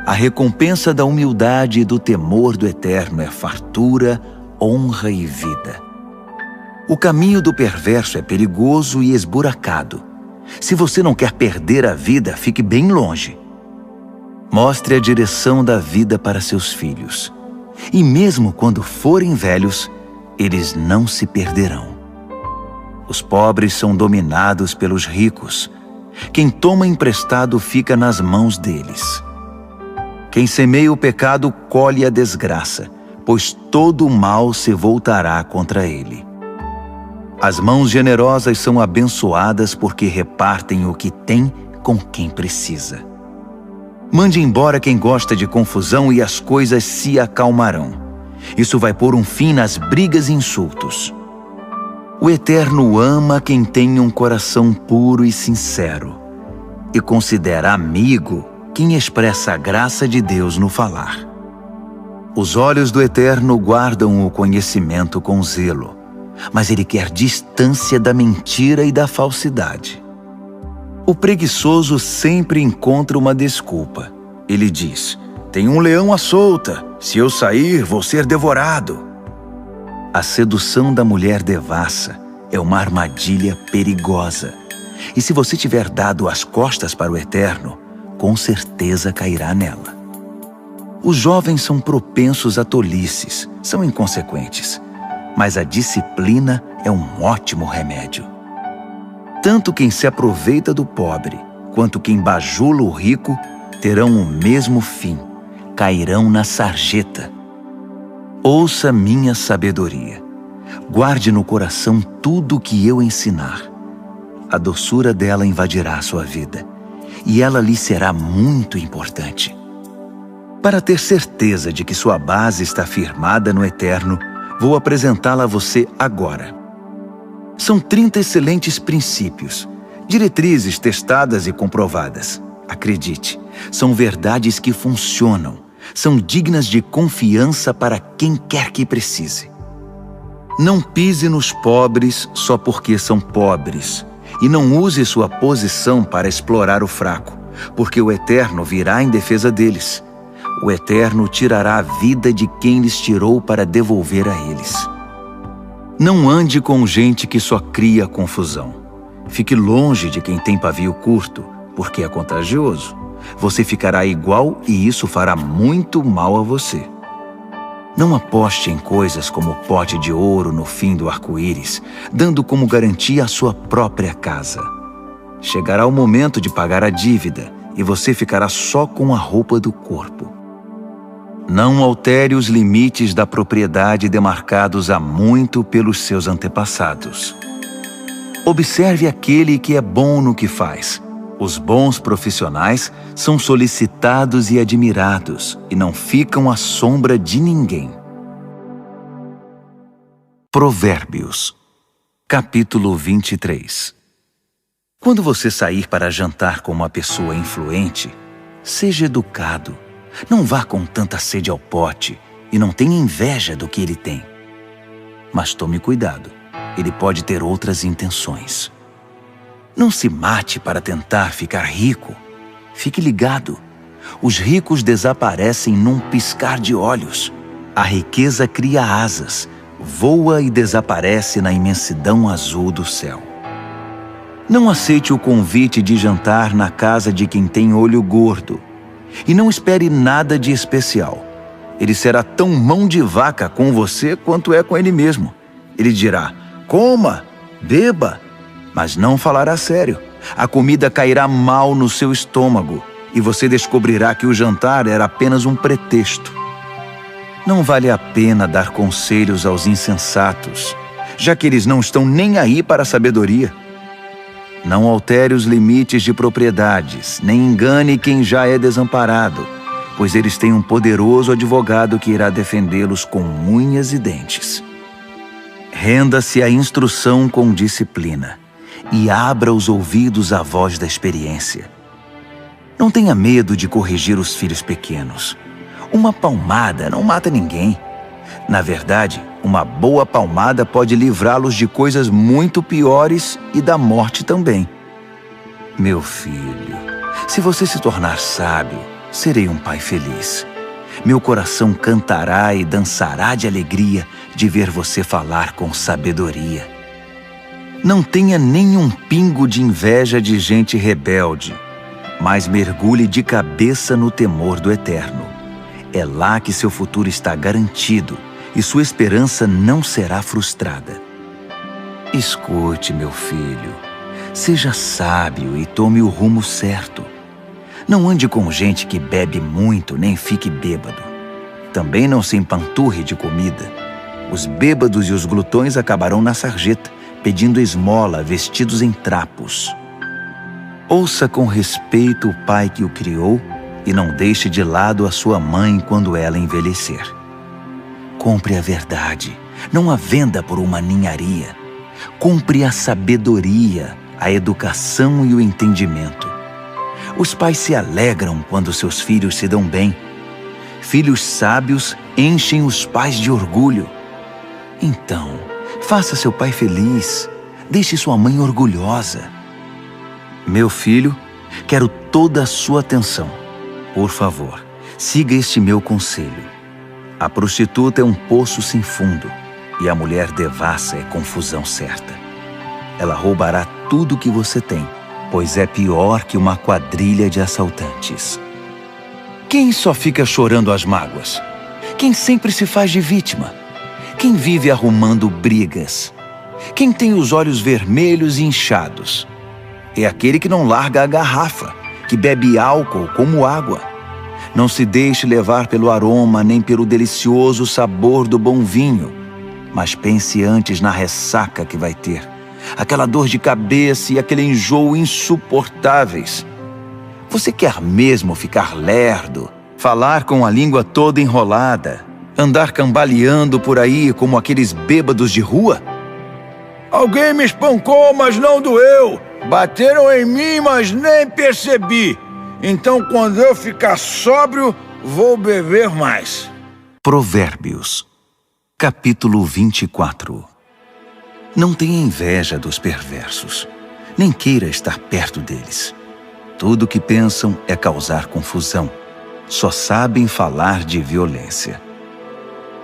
A recompensa da humildade e do temor do Eterno é fartura, honra e vida. O caminho do perverso é perigoso e esburacado. Se você não quer perder a vida, fique bem longe. Mostre a direção da vida para seus filhos. E mesmo quando forem velhos, eles não se perderão. Os pobres são dominados pelos ricos. Quem toma emprestado fica nas mãos deles. Quem semeia o pecado colhe a desgraça, pois todo o mal se voltará contra ele. As mãos generosas são abençoadas porque repartem o que tem com quem precisa. Mande embora quem gosta de confusão e as coisas se acalmarão. Isso vai pôr um fim nas brigas e insultos. O Eterno ama quem tem um coração puro e sincero e considera amigo quem expressa a graça de Deus no falar. Os olhos do Eterno guardam o conhecimento com zelo, mas ele quer distância da mentira e da falsidade. O preguiçoso sempre encontra uma desculpa. Ele diz: tem um leão à solta, se eu sair, vou ser devorado. A sedução da mulher devassa é uma armadilha perigosa. E se você tiver dado as costas para o Eterno, com certeza cairá nela. Os jovens são propensos a tolices, são inconsequentes, mas a disciplina é um ótimo remédio. Tanto quem se aproveita do pobre, quanto quem bajula o rico, terão o mesmo fim, cairão na sarjeta. Ouça minha sabedoria. Guarde no coração tudo o que eu ensinar. A doçura dela invadirá a sua vida, e ela lhe será muito importante. Para ter certeza de que sua base está firmada no Eterno, vou apresentá-la a você agora. São 30 excelentes princípios, diretrizes testadas e comprovadas. Acredite, são verdades que funcionam, são dignas de confiança para quem quer que precise. Não pise nos pobres só porque são pobres, e não use sua posição para explorar o fraco, porque o Eterno virá em defesa deles. O Eterno tirará a vida de quem lhes tirou para devolver a eles. Não ande com gente que só cria confusão. Fique longe de quem tem pavio curto, porque é contagioso. Você ficará igual e isso fará muito mal a você. Não aposte em coisas como o pote de ouro no fim do arco-íris, dando como garantia a sua própria casa. Chegará o momento de pagar a dívida e você ficará só com a roupa do corpo. Não altere os limites da propriedade demarcados há muito pelos seus antepassados. Observe aquele que é bom no que faz. Os bons profissionais são solicitados e admirados e não ficam à sombra de ninguém. Provérbios, capítulo 23. Quando você sair para jantar com uma pessoa influente, seja educado. Não vá com tanta sede ao pote e não tenha inveja do que ele tem. Mas tome cuidado. ele pode ter outras intenções. Não se mate para tentar ficar rico. Fique ligado. Os ricos desaparecem num piscar de olhos. A riqueza cria asas, voa e desaparece na imensidão azul do céu. Não aceite o convite de jantar na casa de quem tem olho gordo. E não espere nada de especial. Ele será tão mão de vaca com você quanto é com ele mesmo. Ele dirá, coma, beba, mas não falará sério. A comida cairá mal no seu estômago e você descobrirá que o jantar era apenas um pretexto. Não vale a pena dar conselhos aos insensatos, já que eles não estão nem aí para a sabedoria. Não altere os limites de propriedades, nem engane quem já é desamparado, pois eles têm um poderoso advogado que irá defendê-los com unhas e dentes. Renda-se à instrução com disciplina e abra os ouvidos à voz da experiência. Não tenha medo de corrigir os filhos pequenos. Uma palmada não mata ninguém. Na verdade, uma boa palmada pode livrá-los de coisas muito piores e da morte também. Meu filho, se você se tornar sábio, serei um pai feliz. Meu coração cantará e dançará de alegria de ver você falar com sabedoria. Não tenha nenhum pingo de inveja de gente rebelde, mas mergulhe de cabeça no temor do Eterno. É lá que seu futuro está garantido e sua esperança não será frustrada. Escute, meu filho, seja sábio e tome o rumo certo. Não ande com gente que bebe muito nem fique bêbado. Também não se empanturre de comida. Os bêbados e os glutões acabarão na sarjeta, pedindo esmola, vestidos em trapos. Ouça com respeito o pai que o criou e não deixe de lado a sua mãe quando ela envelhecer. Compre a verdade, não a venda por uma ninharia. Compre a sabedoria, a educação e o entendimento. Os pais se alegram quando seus filhos se dão bem. Filhos sábios enchem os pais de orgulho. Então, faça seu pai feliz. Deixe sua mãe orgulhosa. Meu filho, quero toda a sua atenção. Por favor, siga este meu conselho. A prostituta é um poço sem fundo e a mulher devassa é confusão certa. Ela roubará tudo que você tem, pois é pior que uma quadrilha de assaltantes. Quem só fica chorando as mágoas? Quem sempre se faz de vítima? Quem vive arrumando brigas? Quem tem os olhos vermelhos e inchados? É aquele que não larga a garrafa, que bebe álcool como água. Não se deixe levar pelo aroma nem pelo delicioso sabor do bom vinho, mas pense antes na ressaca que vai ter, aquela dor de cabeça e aquele enjoo insuportáveis. Você quer mesmo ficar lerdo, falar com a língua toda enrolada, andar cambaleando por aí como aqueles bêbados de rua? Alguém me espancou, mas não doeu. Bateram em mim, mas nem percebi. Então, quando eu ficar sóbrio, vou beber mais. Provérbios, capítulo 24. Não tenha inveja dos perversos, nem queira estar perto deles. Tudo o que pensam é causar confusão. Só sabem falar de violência.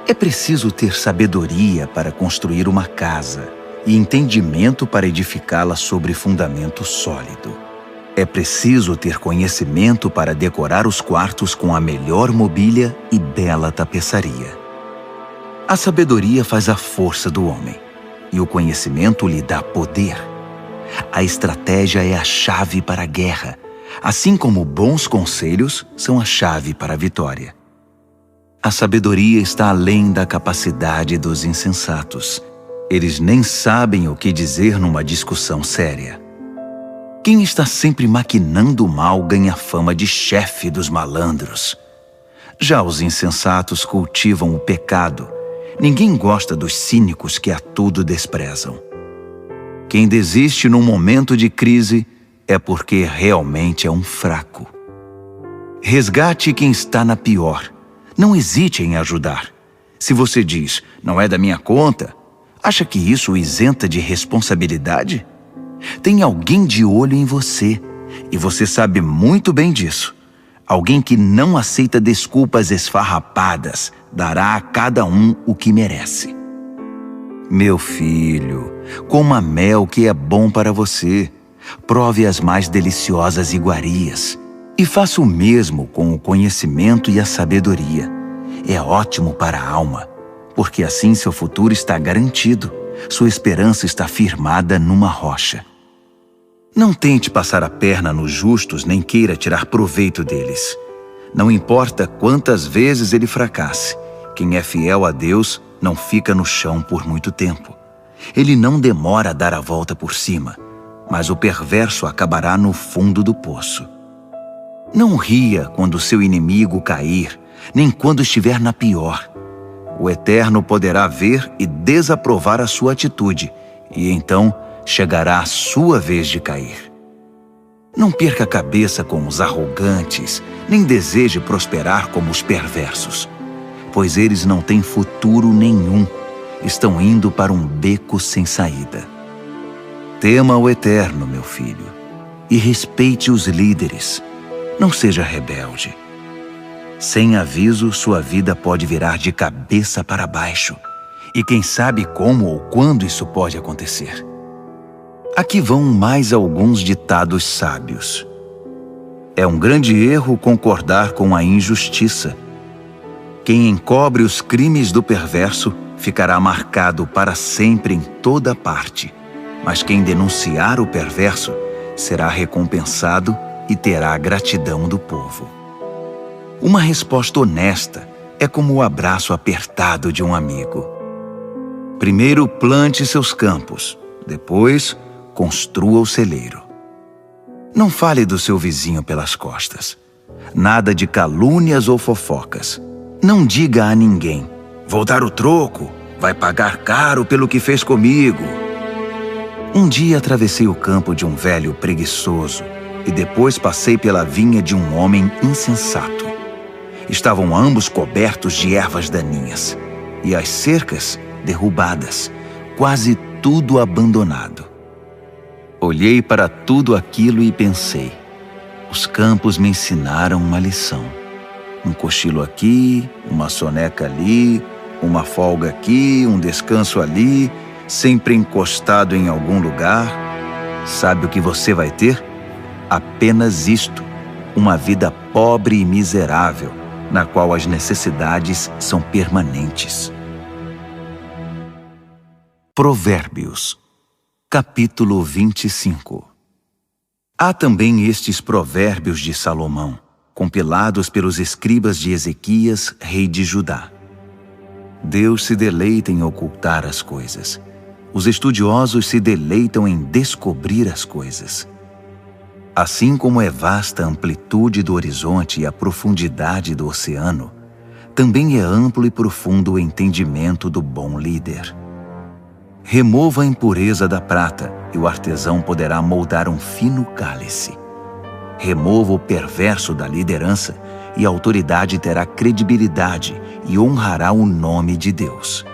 É preciso ter sabedoria para construir uma casa e entendimento para edificá-la sobre fundamento sólido. É preciso ter conhecimento para decorar os quartos com a melhor mobília e bela tapeçaria. A sabedoria faz a força do homem, e o conhecimento lhe dá poder. A estratégia é a chave para a guerra, assim como bons conselhos são a chave para a vitória. A sabedoria está além da capacidade dos insensatos. Eles nem sabem o que dizer numa discussão séria. Quem está sempre maquinando o mal ganha fama de chefe dos malandros. Já os insensatos cultivam o pecado. Ninguém gosta dos cínicos que a tudo desprezam. Quem desiste num momento de crise é porque realmente é um fraco. Resgate quem está na pior. Não hesite em ajudar. Se você diz, não é da minha conta, Acha que isso o isenta de responsabilidade? Tem alguém de olho em você, e você sabe muito bem disso. Alguém que não aceita desculpas esfarrapadas, dará a cada um o que merece. Meu filho, coma mel que é bom para você. Prove as mais deliciosas iguarias. E faça o mesmo com o conhecimento e a sabedoria. É ótimo para a alma, porque assim seu futuro está garantido. Sua esperança está firmada numa rocha. Não tente passar a perna nos justos, nem queira tirar proveito deles. Não importa quantas vezes ele fracasse, quem é fiel a Deus não fica no chão por muito tempo. Ele não demora a dar a volta por cima, mas o perverso acabará no fundo do poço. Não ria quando seu inimigo cair, nem quando estiver na pior. O Eterno poderá ver e desaprovar a sua atitude, e então chegará a sua vez de cair. Não perca a cabeça com os arrogantes, nem deseje prosperar como os perversos, pois eles não têm futuro nenhum, estão indo para um beco sem saída. Tema o Eterno, meu filho, e respeite os líderes. Não seja rebelde. Sem aviso, sua vida pode virar de cabeça para baixo, e quem sabe como ou quando isso pode acontecer. Aqui vão mais alguns ditados sábios. É um grande erro concordar com a injustiça. Quem encobre os crimes do perverso ficará marcado para sempre em toda parte, mas quem denunciar o perverso será recompensado e terá a gratidão do povo. Uma resposta honesta é como o abraço apertado de um amigo. Primeiro plante seus campos, depois construa o celeiro. Não fale do seu vizinho pelas costas. Nada de calúnias ou fofocas. Não diga a ninguém: vou dar o troco, vai pagar caro pelo que fez comigo. Um dia atravessei o campo de um velho preguiçoso e depois passei pela vinha de um homem insensato. Estavam ambos cobertos de ervas daninhas e as cercas derrubadas, quase tudo abandonado. Olhei para tudo aquilo e pensei: os campos me ensinaram uma lição. Um cochilo aqui, uma soneca ali, uma folga aqui, um descanso ali, sempre encostado em algum lugar. Sabe o que você vai ter? Apenas isto: uma vida pobre e miserável, na qual as necessidades são permanentes. Provérbios, capítulo 25. Há também estes provérbios de Salomão, compilados pelos escribas de Ezequias, rei de Judá. Deus se deleita em ocultar as coisas. Os estudiosos se deleitam em descobrir as coisas. Assim como é vasta a amplitude do horizonte e a profundidade do oceano, também é amplo e profundo o entendimento do bom líder. Remova a impureza da prata, e o artesão poderá moldar um fino cálice. Remova o perverso da liderança, e a autoridade terá credibilidade e honrará o nome de Deus.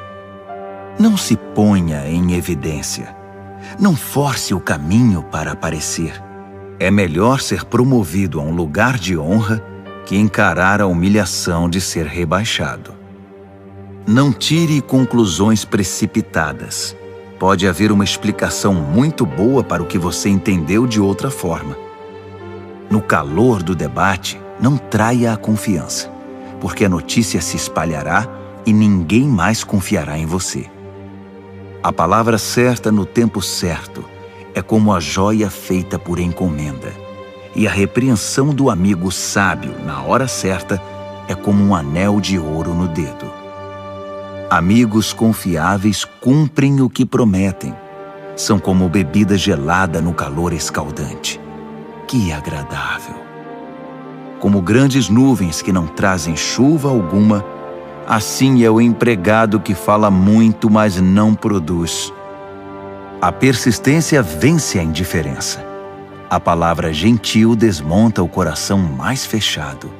Não se ponha em evidência. Não force o caminho para aparecer. É melhor ser promovido a um lugar de honra que encarar a humilhação de ser rebaixado. Não tire conclusões precipitadas. Pode haver uma explicação muito boa para o que você entendeu de outra forma. No calor do debate, não traia a confiança, porque a notícia se espalhará e ninguém mais confiará em você. A palavra certa no tempo certo é como a joia feita por encomenda, e a repreensão do amigo sábio na hora certa é como um anel de ouro no dedo. Amigos confiáveis cumprem o que prometem. São como bebida gelada no calor escaldante. Que agradável! Como grandes nuvens que não trazem chuva alguma, assim é o empregado que fala muito, mas não produz. A persistência vence a indiferença. A palavra gentil desmonta o coração mais fechado.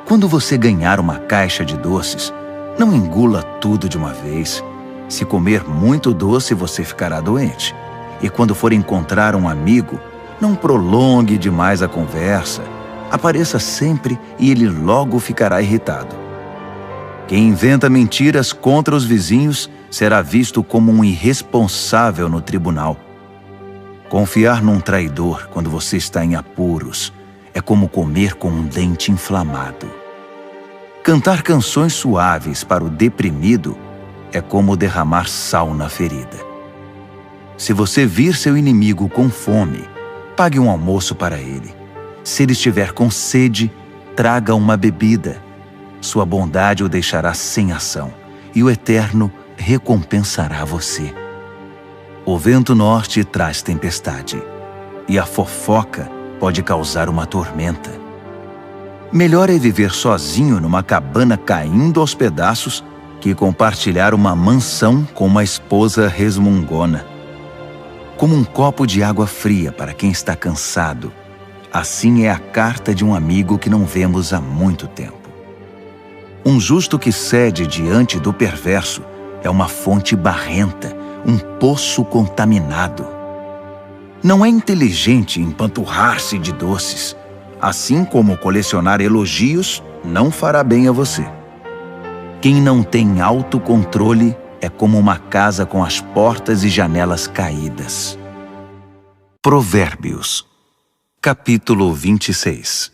Quando você ganhar uma caixa de doces, não engula tudo de uma vez. Se comer muito doce, você ficará doente. E quando for encontrar um amigo, não prolongue demais a conversa. Apareça sempre e ele logo ficará irritado. Quem inventa mentiras contra os vizinhos será visto como um irresponsável no tribunal. Confiar num traidor quando você está em apuros é como comer com um dente inflamado. Cantar canções suaves para o deprimido é como derramar sal na ferida. Se você vir seu inimigo com fome, pague um almoço para ele. Se ele estiver com sede, traga uma bebida. Sua bondade o deixará sem ação, e o Eterno recompensará você. O vento norte traz tempestade, e a fofoca pode causar uma tormenta. Melhor é viver sozinho numa cabana caindo aos pedaços que compartilhar uma mansão com uma esposa resmungona. Como um copo de água fria para quem está cansado, assim é a carta de um amigo que não vemos há muito tempo. Um justo que cede diante do perverso é uma fonte barrenta, um poço contaminado. Não é inteligente empanturrar-se de doces, assim como colecionar elogios não fará bem a você. Quem não tem autocontrole é como uma casa com as portas e janelas caídas. Provérbios, capítulo 26.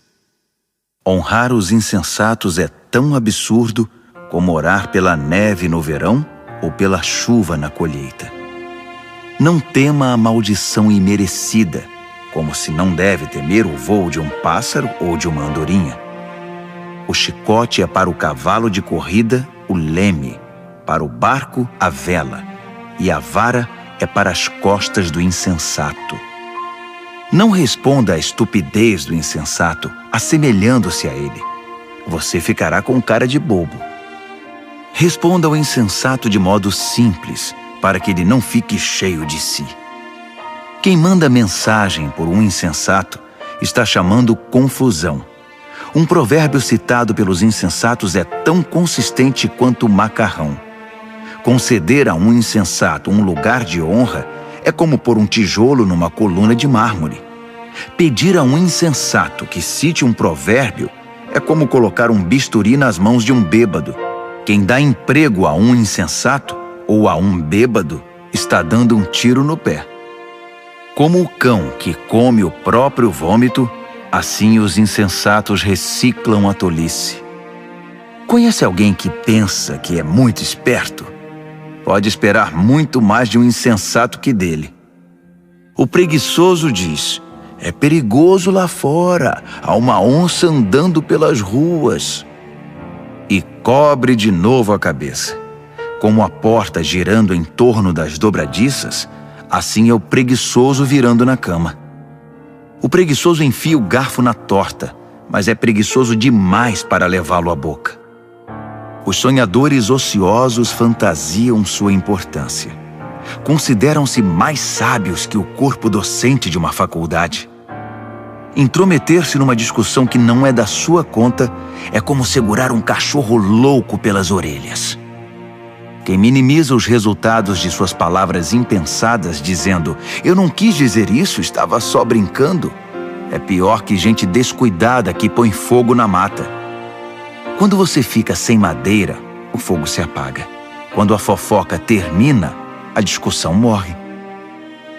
Honrar os insensatos é tão absurdo como orar pela neve no verão ou pela chuva na colheita. Não tema a maldição imerecida, como se não deve temer o voo de um pássaro ou de uma andorinha. O chicote é para o cavalo de corrida o leme, para o barco a vela, e a vara é para as costas do insensato. Não responda à estupidez do insensato, assemelhando-se a ele. Você ficará com cara de bobo. Responda ao insensato de modo simples, para que ele não fique cheio de si. Quem manda mensagem por um insensato está chamando confusão. Um provérbio citado pelos insensatos é tão consistente quanto o macarrão. Conceder a um insensato um lugar de honra é como pôr um tijolo numa coluna de mármore. Pedir a um insensato que cite um provérbio é como colocar um bisturi nas mãos de um bêbado. Quem dá emprego a um insensato ou a um bêbado está dando um tiro no pé. Como o cão que come o próprio vômito, assim os insensatos reciclam a tolice. Conhece alguém que pensa que é muito esperto? Pode esperar muito mais de um insensato que dele. O preguiçoso diz: é perigoso lá fora, há uma onça andando pelas ruas. E cobre de novo a cabeça. Como a porta girando em torno das dobradiças, assim é o preguiçoso virando na cama. O preguiçoso enfia o garfo na torta, mas é preguiçoso demais para levá-lo à boca. Os sonhadores ociosos fantasiam sua importância. Consideram-se mais sábios que o corpo docente de uma faculdade. Intrometer-se numa discussão que não é da sua conta é como segurar um cachorro louco pelas orelhas. Quem minimiza os resultados de suas palavras impensadas, dizendo: eu não quis dizer isso, estava só brincando, é pior que gente descuidada que põe fogo na mata. Quando você fica sem madeira, o fogo se apaga. Quando a fofoca termina, a discussão morre.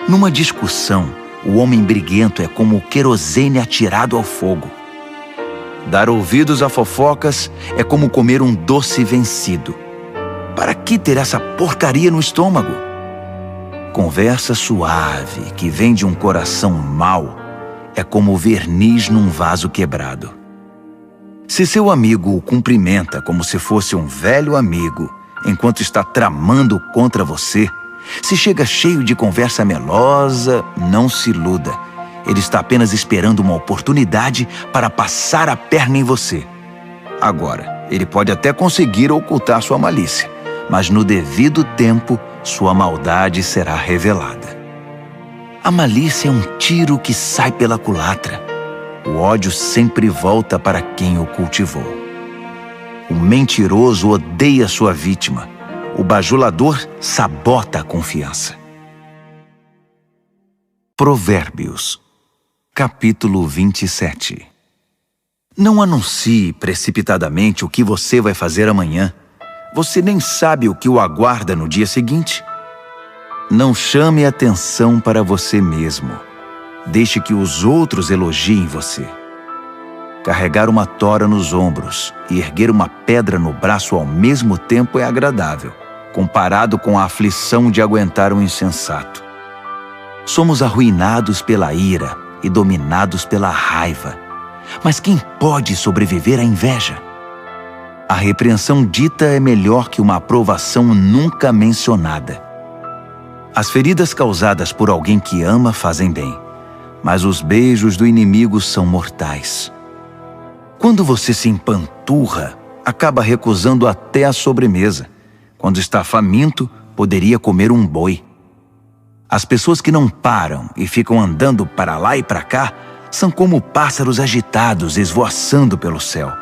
Numa discussão, o homem briguento é como o querosene atirado ao fogo. Dar ouvidos a fofocas é como comer um doce vencido. Para que ter essa porcaria no estômago? Conversa suave que vem de um coração mau é como verniz num vaso quebrado. Se seu amigo o cumprimenta como se fosse um velho amigo, enquanto está tramando contra você, se chega cheio de conversa melosa, não se iluda. Ele está apenas esperando uma oportunidade para passar a perna em você. Agora, ele pode até conseguir ocultar sua malícia, mas no devido tempo, sua maldade será revelada. A malícia é um tiro que sai pela culatra. O ódio sempre volta para quem o cultivou. O mentiroso odeia sua vítima. o bajulador sabota a confiança. Provérbios, capítulo 27. Não anuncie precipitadamente o que você vai fazer amanhã. Você nem sabe o que o aguarda no dia seguinte. Não chame atenção para você mesmo. Deixe que os outros elogiem você. Carregar uma tora nos ombros e erguer uma pedra no braço ao mesmo tempo é agradável, comparado com a aflição de aguentar um insensato. Somos arruinados pela ira e dominados pela raiva. Mas quem pode sobreviver à inveja? A repreensão dita é melhor que uma aprovação nunca mencionada. As feridas causadas por alguém que ama fazem bem, mas os beijos do inimigo são mortais. Quando você se empanturra, acaba recusando até a sobremesa. Quando está faminto, poderia comer um boi. As pessoas que não param e ficam andando para lá e para cá são como pássaros agitados esvoaçando pelo céu.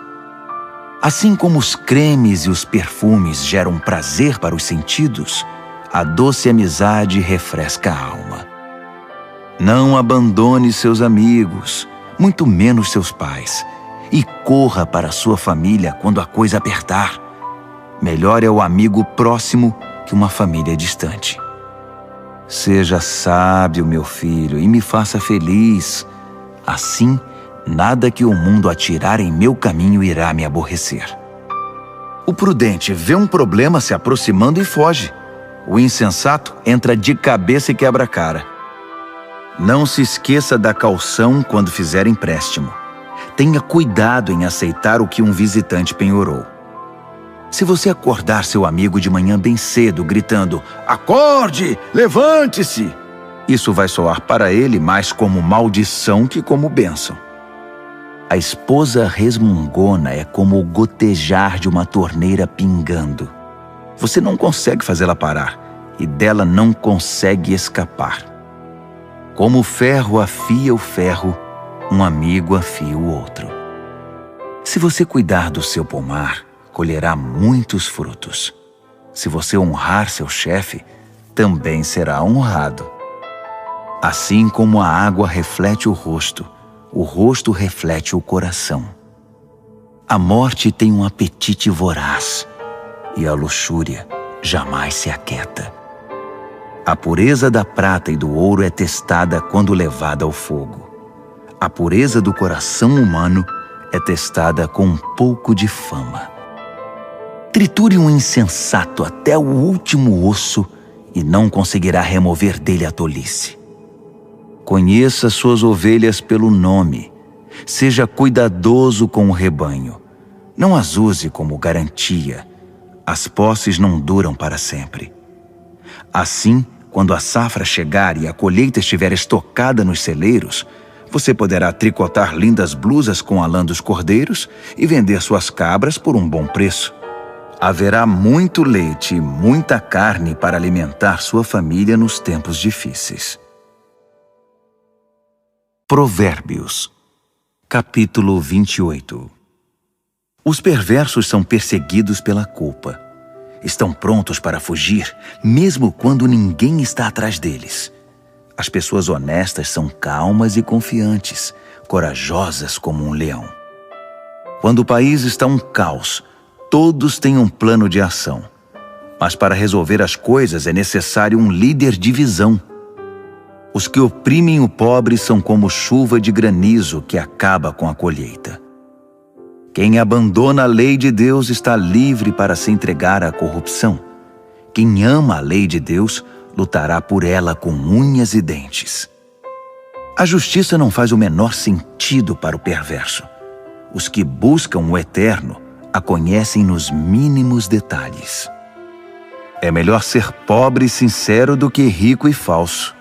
Assim como os cremes e os perfumes geram prazer para os sentidos, a doce amizade refresca a alma. Não abandone seus amigos, muito menos seus pais, e corra para sua família quando a coisa apertar. Melhor é o amigo próximo que uma família distante. Seja sábio, meu filho, e me faça feliz. Assim, nada que o mundo atirar em meu caminho irá me aborrecer. O prudente vê um problema se aproximando e foge. O insensato entra de cabeça e quebra a cara. Não se esqueça da caução quando fizer empréstimo. Tenha cuidado em aceitar o que um visitante penhorou. Se você acordar seu amigo de manhã bem cedo, gritando, "Acorde! Levante-se!", isso vai soar para ele mais como maldição que como bênção. A esposa resmungona é como o gotejar de uma torneira pingando. Você não consegue fazê-la parar e dela não consegue escapar. Como o ferro afia o ferro, um amigo afia o outro. Se você cuidar do seu pomar, colherá muitos frutos. Se você honrar seu chefe, também será honrado. Assim como a água reflete o rosto reflete o coração. A morte tem um apetite voraz, e a luxúria jamais se aquieta. A pureza da prata e do ouro é testada quando levada ao fogo. A pureza do coração humano é testada com um pouco de fama. Triture um insensato até o último osso e não conseguirá remover dele a tolice. Conheça suas ovelhas pelo nome. Seja cuidadoso com o rebanho. Não as use como garantia. As posses não duram para sempre. Assim, quando a safra chegar e a colheita estiver estocada nos celeiros, você poderá tricotar lindas blusas com a lã dos cordeiros e vender suas cabras por um bom preço. Haverá muito leite e muita carne para alimentar sua família nos tempos difíceis. Provérbios, capítulo 28. Os perversos são perseguidos pela culpa. Estão prontos para fugir, mesmo quando ninguém está atrás deles. As pessoas honestas são calmas e confiantes, corajosas como um leão. Quando o país está um caos, todos têm um plano de ação. Mas para resolver as coisas é necessário um líder de visão. Os que oprimem o pobre são como chuva de granizo que acaba com a colheita. Quem abandona a lei de Deus está livre para se entregar à corrupção. Quem ama a lei de Deus lutará por ela com unhas e dentes. A justiça não faz o menor sentido para o perverso. Os que buscam o eterno a conhecem nos mínimos detalhes. É melhor ser pobre e sincero do que rico e falso.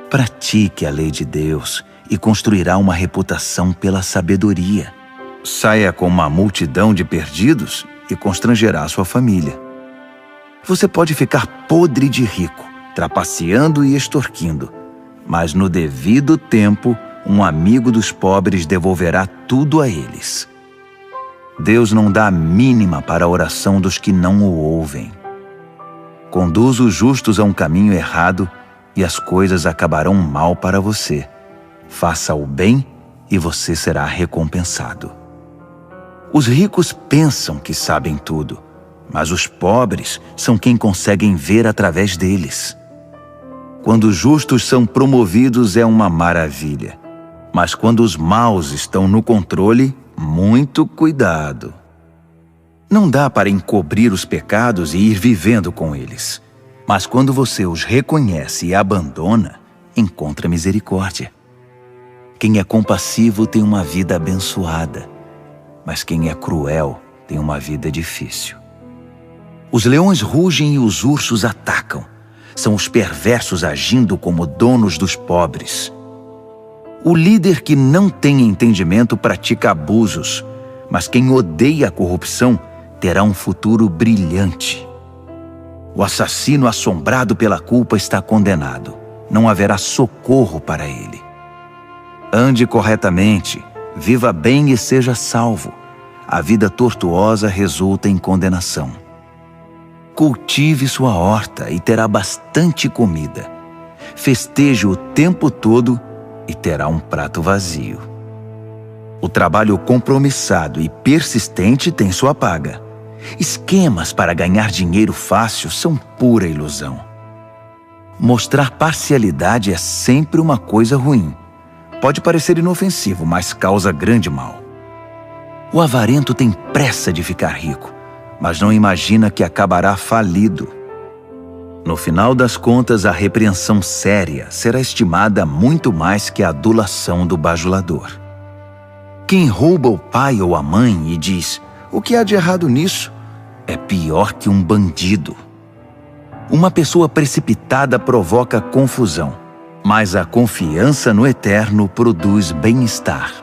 Pratique a lei de Deus e construirá uma reputação pela sabedoria. Saia com uma multidão de perdidos e constrangerá sua família. Você pode ficar podre de rico, trapaceando e extorquindo, mas no devido tempo, um amigo dos pobres devolverá tudo a eles. Deus não dá a mínima para a oração dos que não o ouvem. Conduz os justos a um caminho errado e as coisas acabarão mal para você. Faça o bem e você será recompensado. Os ricos pensam que sabem tudo, mas os pobres são quem conseguem ver através deles. Quando os justos são promovidos é uma maravilha, mas quando os maus estão no controle, muito cuidado. Não dá para encobrir os pecados e ir vivendo com eles, mas quando você os reconhece e abandona, encontra misericórdia. Quem é compassivo tem uma vida abençoada, mas quem é cruel tem uma vida difícil. Os leões rugem e os ursos atacam. São os perversos agindo como donos dos pobres. O líder que não tem entendimento pratica abusos, mas quem odeia a corrupção terá um futuro brilhante. O assassino assombrado pela culpa está condenado. Não haverá socorro para ele. Ande corretamente, viva bem e seja salvo. A vida tortuosa resulta em condenação. Cultive sua horta e terá bastante comida. Festeje o tempo todo e terá um prato vazio. O trabalho compromissado e persistente tem sua paga. Esquemas para ganhar dinheiro fácil são pura ilusão. Mostrar parcialidade é sempre uma coisa ruim. Pode parecer inofensivo, mas causa grande mal. O avarento tem pressa de ficar rico, mas não imagina que acabará falido. No final das contas, a repreensão séria será estimada muito mais que a adulação do bajulador. Quem rouba o pai ou a mãe e diz: "O que há de errado nisso?", é pior que um bandido. Uma pessoa precipitada provoca confusão, mas a confiança no Eterno produz bem-estar.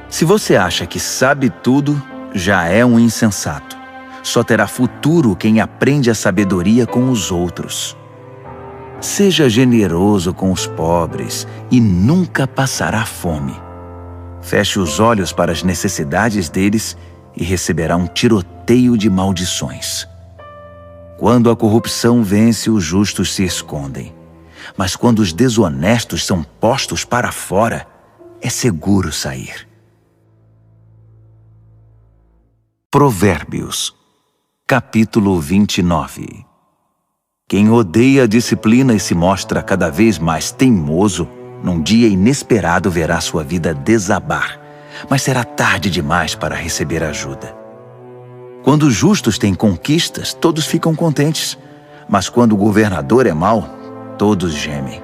Se você acha que sabe tudo, já é um insensato. Só terá futuro quem aprende a sabedoria com os outros. Seja generoso com os pobres e nunca passará fome. Feche os olhos para as necessidades deles e receberá um tiroteio de maldições. Quando a corrupção vence, os justos se escondem. Mas quando os desonestos são postos para fora, é seguro sair. Provérbios, capítulo 29. Quem odeia a disciplina e se mostra cada vez mais teimoso, num dia inesperado verá sua vida desabar, mas será tarde demais para receber ajuda. Quando os justos têm conquistas, todos ficam contentes, mas quando o governador é mau, todos gemem.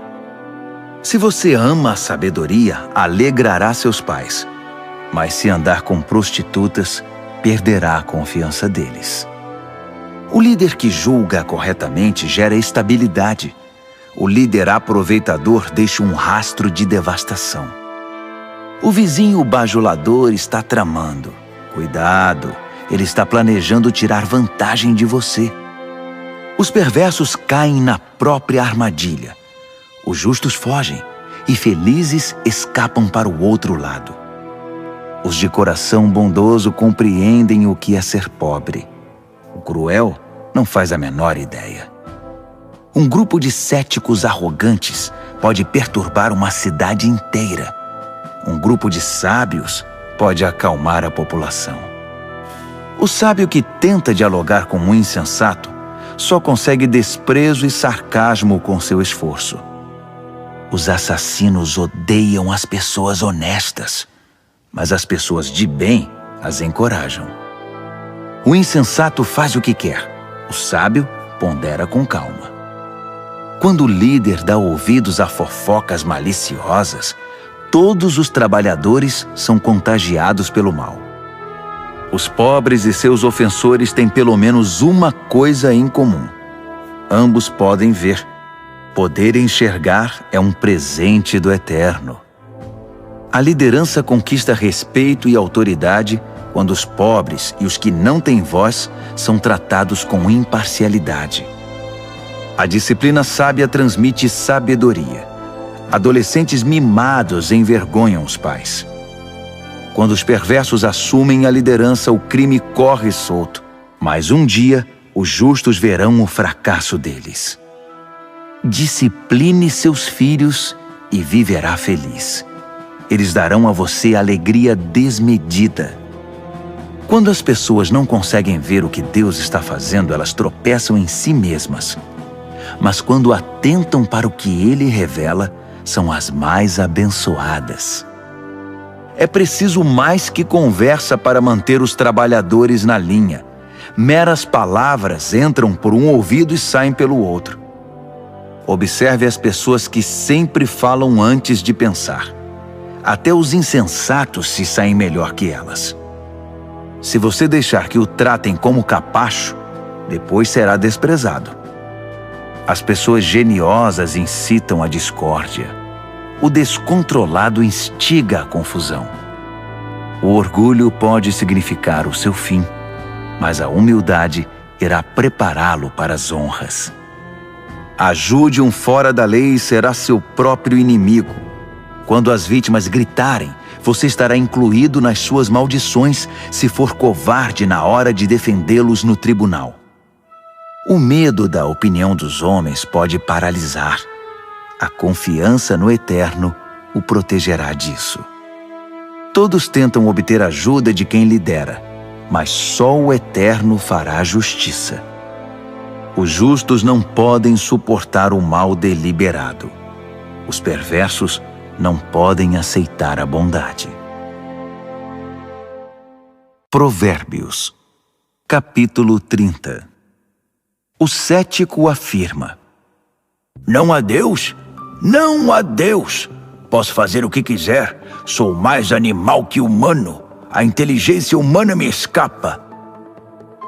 Se você ama a sabedoria, alegrará seus pais, mas se andar com prostitutas, perderá a confiança deles. O líder que julga corretamente gera estabilidade. O líder aproveitador deixa um rastro de devastação. O vizinho bajulador está tramando. Cuidado, ele está planejando tirar vantagem de você. Os perversos caem na própria armadilha. Os justos fogem e felizes escapam para o outro lado. Os de coração bondoso compreendem o que é ser pobre. O cruel não faz a menor ideia. Um grupo de céticos arrogantes pode perturbar uma cidade inteira. Um grupo de sábios pode acalmar a população. O sábio que tenta dialogar com um insensato só consegue desprezo e sarcasmo com seu esforço. Os assassinos odeiam as pessoas honestas, mas as pessoas de bem as encorajam. O insensato faz o que quer, o sábio pondera com calma. Quando o líder dá ouvidos a fofocas maliciosas, todos os trabalhadores são contagiados pelo mal. Os pobres e seus ofensores têm pelo menos uma coisa em comum. Ambos podem ver. Poder enxergar é um presente do Eterno. A liderança conquista respeito e autoridade quando os pobres e os que não têm voz são tratados com imparcialidade. A disciplina sábia transmite sabedoria. Adolescentes mimados envergonham os pais. Quando os perversos assumem a liderança, o crime corre solto. Mas um dia, os justos verão o fracasso deles. Discipline seus filhos e viverá feliz. Eles darão a você alegria desmedida. Quando as pessoas não conseguem ver o que Deus está fazendo, elas tropeçam em si mesmas. Mas quando atentam para o que Ele revela, são as mais abençoadas. É preciso mais que conversa para manter os trabalhadores na linha. Meras palavras entram por um ouvido e saem pelo outro. Observe as pessoas que sempre falam antes de pensar. Até os insensatos se saem melhor que elas. Se você deixar que o tratem como capacho, depois será desprezado. As pessoas geniosas incitam a discórdia. O descontrolado instiga a confusão. O orgulho pode significar o seu fim, mas a humildade irá prepará-lo para as honras. Ajude um fora da lei e será seu próprio inimigo. Quando as vítimas gritarem, você estará incluído nas suas maldições se for covarde na hora de defendê-los no tribunal. O medo da opinião dos homens pode paralisar. A confiança no Eterno o protegerá disso. Todos tentam obter ajuda de quem lidera, mas só o Eterno fará justiça. Os justos não podem suportar o mal deliberado. Os perversos não podem aceitar a bondade. Provérbios, capítulo 30. O cético afirma: Não há Deus? Não há Deus! Posso fazer o que quiser. Sou mais animal que humano. A inteligência humana me escapa.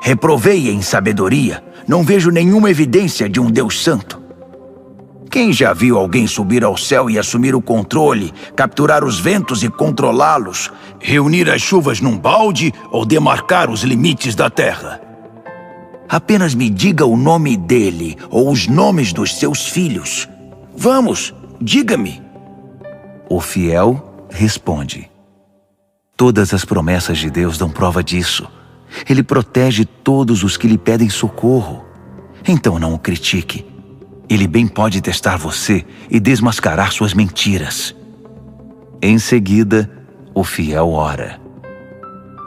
Reprovei em sabedoria. Não vejo nenhuma evidência de um Deus santo. Quem já viu alguém subir ao céu e assumir o controle, capturar os ventos e controlá-los, reunir as chuvas num balde ou demarcar os limites da terra? Apenas me diga o nome dele ou os nomes dos seus filhos. Vamos, diga-me. O fiel responde: Todas as promessas de Deus dão prova disso. Ele protege todos os que lhe pedem socorro. Então não o critique. Ele bem pode testar você e desmascarar suas mentiras. Em seguida, o fiel ora: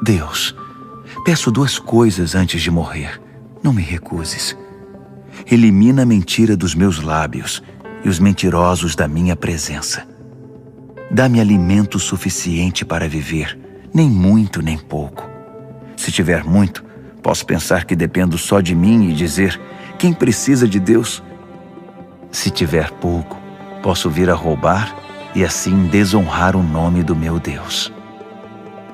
Deus, peço 2 coisas antes de morrer. Não me recuses. Elimina a mentira dos meus lábios e os mentirosos da minha presença. Dá-me alimento suficiente para viver, nem muito nem pouco. Se tiver muito, posso pensar que dependo só de mim e dizer: quem precisa de Deus? Se tiver pouco, posso vir a roubar e assim desonrar o nome do meu Deus.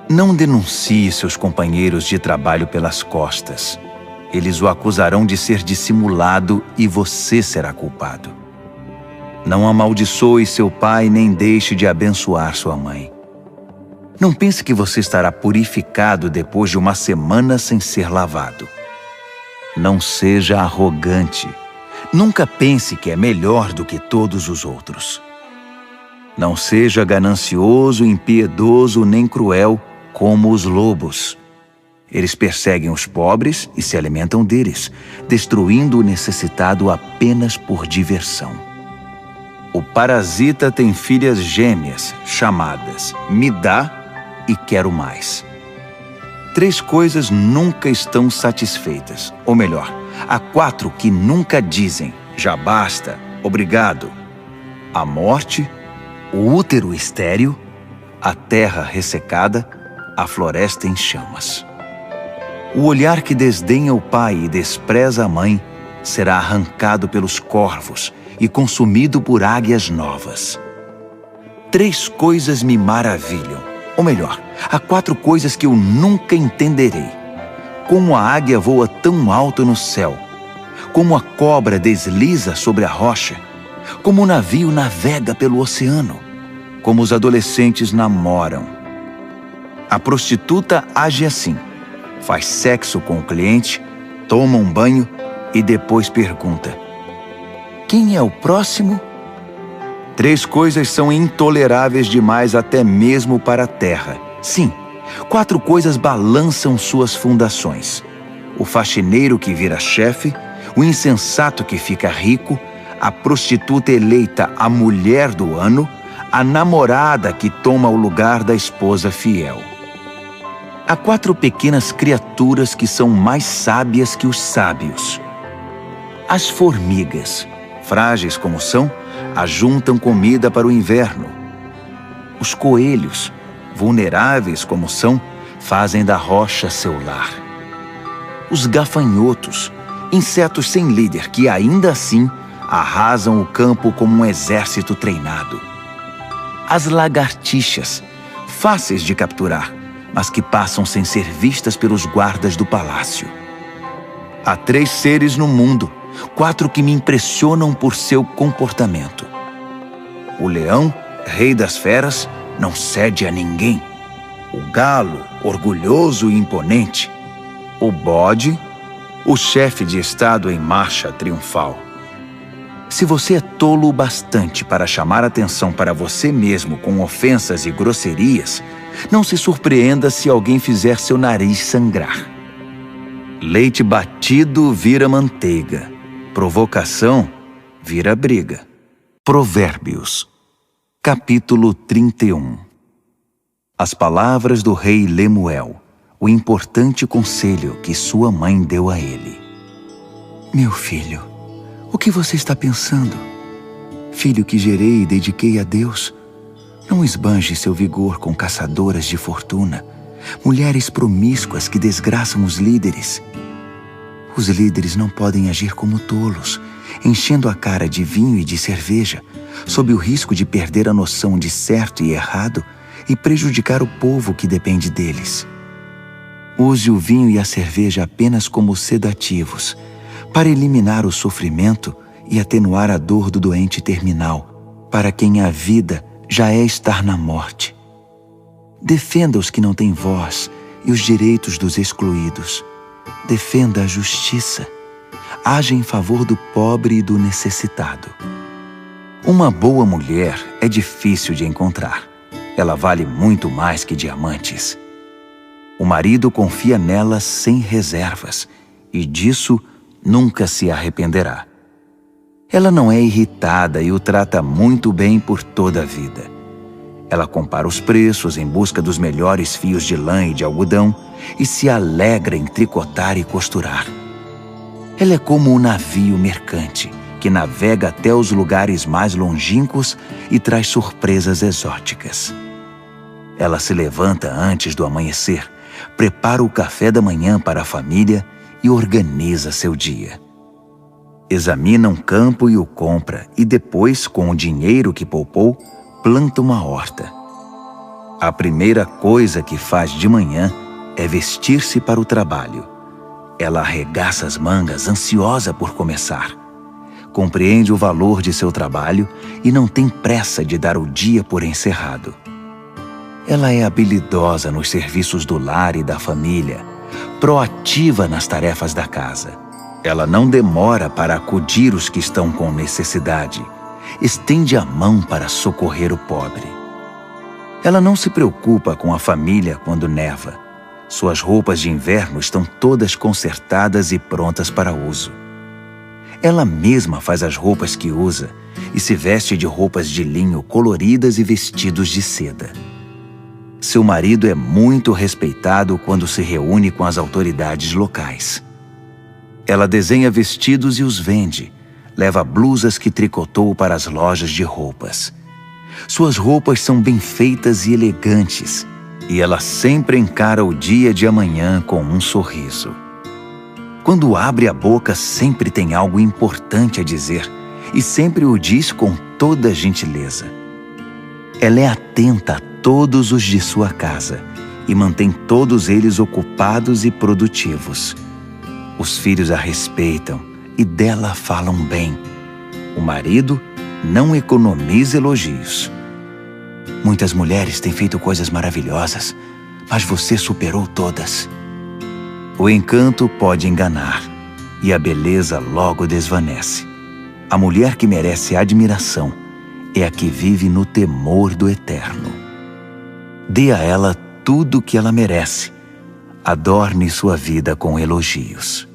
Não denuncie seus companheiros de trabalho pelas costas. Eles o acusarão de ser dissimulado e você será culpado. Não amaldiçoe seu pai nem deixe de abençoar sua mãe. Não pense que você estará purificado depois de 1 semana sem ser lavado. Não seja arrogante. Nunca pense que é melhor do que todos os outros. Não seja ganancioso, impiedoso nem cruel como os lobos. Eles perseguem os pobres e se alimentam deles, destruindo o necessitado apenas por diversão. O parasita tem filhas gêmeas, chamadas me dá e quero mais. 3 coisas nunca estão satisfeitas, ou melhor, há 4 que nunca dizem já basta, obrigado: a morte, o útero estéril, a terra ressecada, a floresta em chamas. O olhar que desdenha o pai e despreza a mãe será arrancado pelos corvos e consumido por águias novas. 3 coisas me maravilham, ou melhor, há 4 coisas que eu nunca entenderei. Como a águia voa tão alto no céu, como a cobra desliza sobre a rocha, como o navio navega pelo oceano, como os adolescentes namoram. A prostituta age assim: faz sexo com o cliente, toma um banho e depois pergunta: quem é o próximo? 3 coisas são intoleráveis demais até mesmo para a terra. Sim, 4 coisas balançam suas fundações: o faxineiro que vira chefe, o insensato que fica rico, a prostituta eleita a mulher do ano, a namorada que toma o lugar da esposa fiel. Há 4 pequenas criaturas que são mais sábias que os sábios. As formigas, frágeis como são, ajuntam comida para o inverno. Os coelhos, vulneráveis como são, fazem da rocha seu lar. Os gafanhotos, insetos sem líder que ainda assim arrasam o campo como um exército treinado. As lagartixas, fáceis de capturar, mas que passam sem ser vistas pelos guardas do palácio. Há 3 seres no mundo, 4 que me impressionam por seu comportamento. O leão, rei das feras, não cede a ninguém. O galo, orgulhoso e imponente. O bode, o chefe de estado em marcha triunfal. Se você é tolo o bastante para chamar atenção para você mesmo com ofensas e grosserias, não se surpreenda se alguém fizer seu nariz sangrar. Leite batido vira manteiga. Provocação vira briga. Provérbios, capítulo 31. As palavras do rei Lemuel, o importante conselho que sua mãe deu a ele. Meu filho, o que você está pensando? Filho que gerei e dediquei a Deus, não esbanje seu vigor com caçadoras de fortuna, mulheres promíscuas que desgraçam os líderes. Os líderes não podem agir como tolos, enchendo a cara de vinho e de cerveja, sob o risco de perder a noção de certo e errado e prejudicar o povo que depende deles. Use o vinho e a cerveja apenas como sedativos, para eliminar o sofrimento e atenuar a dor do doente terminal, para quem a vida já é estar na morte. Defenda os que não têm voz e os direitos dos excluídos. Defenda a justiça. Haja em favor do pobre e do necessitado. Uma boa mulher é difícil de encontrar. Ela vale muito mais que diamantes. O marido confia nela sem reservas e disso nunca se arrependerá. Ela não é irritada e o trata muito bem por toda a vida. Ela compara os preços em busca dos melhores fios de lã e de algodão e se alegra em tricotar e costurar. Ela é como um navio mercante que navega até os lugares mais longínquos e traz surpresas exóticas. Ela se levanta antes do amanhecer, prepara o café da manhã para a família e organiza seu dia. Examina um campo e o compra, e depois, com o dinheiro que poupou, planta uma horta. A primeira coisa que faz de manhã é vestir-se para o trabalho. Ela arregaça as mangas, ansiosa por começar. Compreende o valor de seu trabalho e não tem pressa de dar o dia por encerrado. Ela é habilidosa nos serviços do lar e da família, proativa nas tarefas da casa. Ela não demora para acudir os que estão com necessidade. Estende a mão para socorrer o pobre. Ela não se preocupa com a família quando neva. Suas roupas de inverno estão todas consertadas e prontas para uso. Ela mesma faz as roupas que usa e se veste de roupas de linho coloridas e vestidos de seda. Seu marido é muito respeitado quando se reúne com as autoridades locais. Ela desenha vestidos e os vende. Leva blusas que tricotou para as lojas de roupas. Suas roupas são bem feitas e elegantes, e ela sempre encara o dia de amanhã com um sorriso. Quando abre a boca, sempre tem algo importante a dizer, e sempre o diz com toda gentileza. Ela é atenta a todos os de sua casa, e mantém todos eles ocupados e produtivos. Os filhos a respeitam, e dela falam bem. O marido não economiza elogios. Muitas mulheres têm feito coisas maravilhosas, mas você superou todas. O encanto pode enganar, e a beleza logo desvanece. A mulher que merece admiração é a que vive no temor do Eterno. Dê a ela tudo o que ela merece. Adorne sua vida com elogios.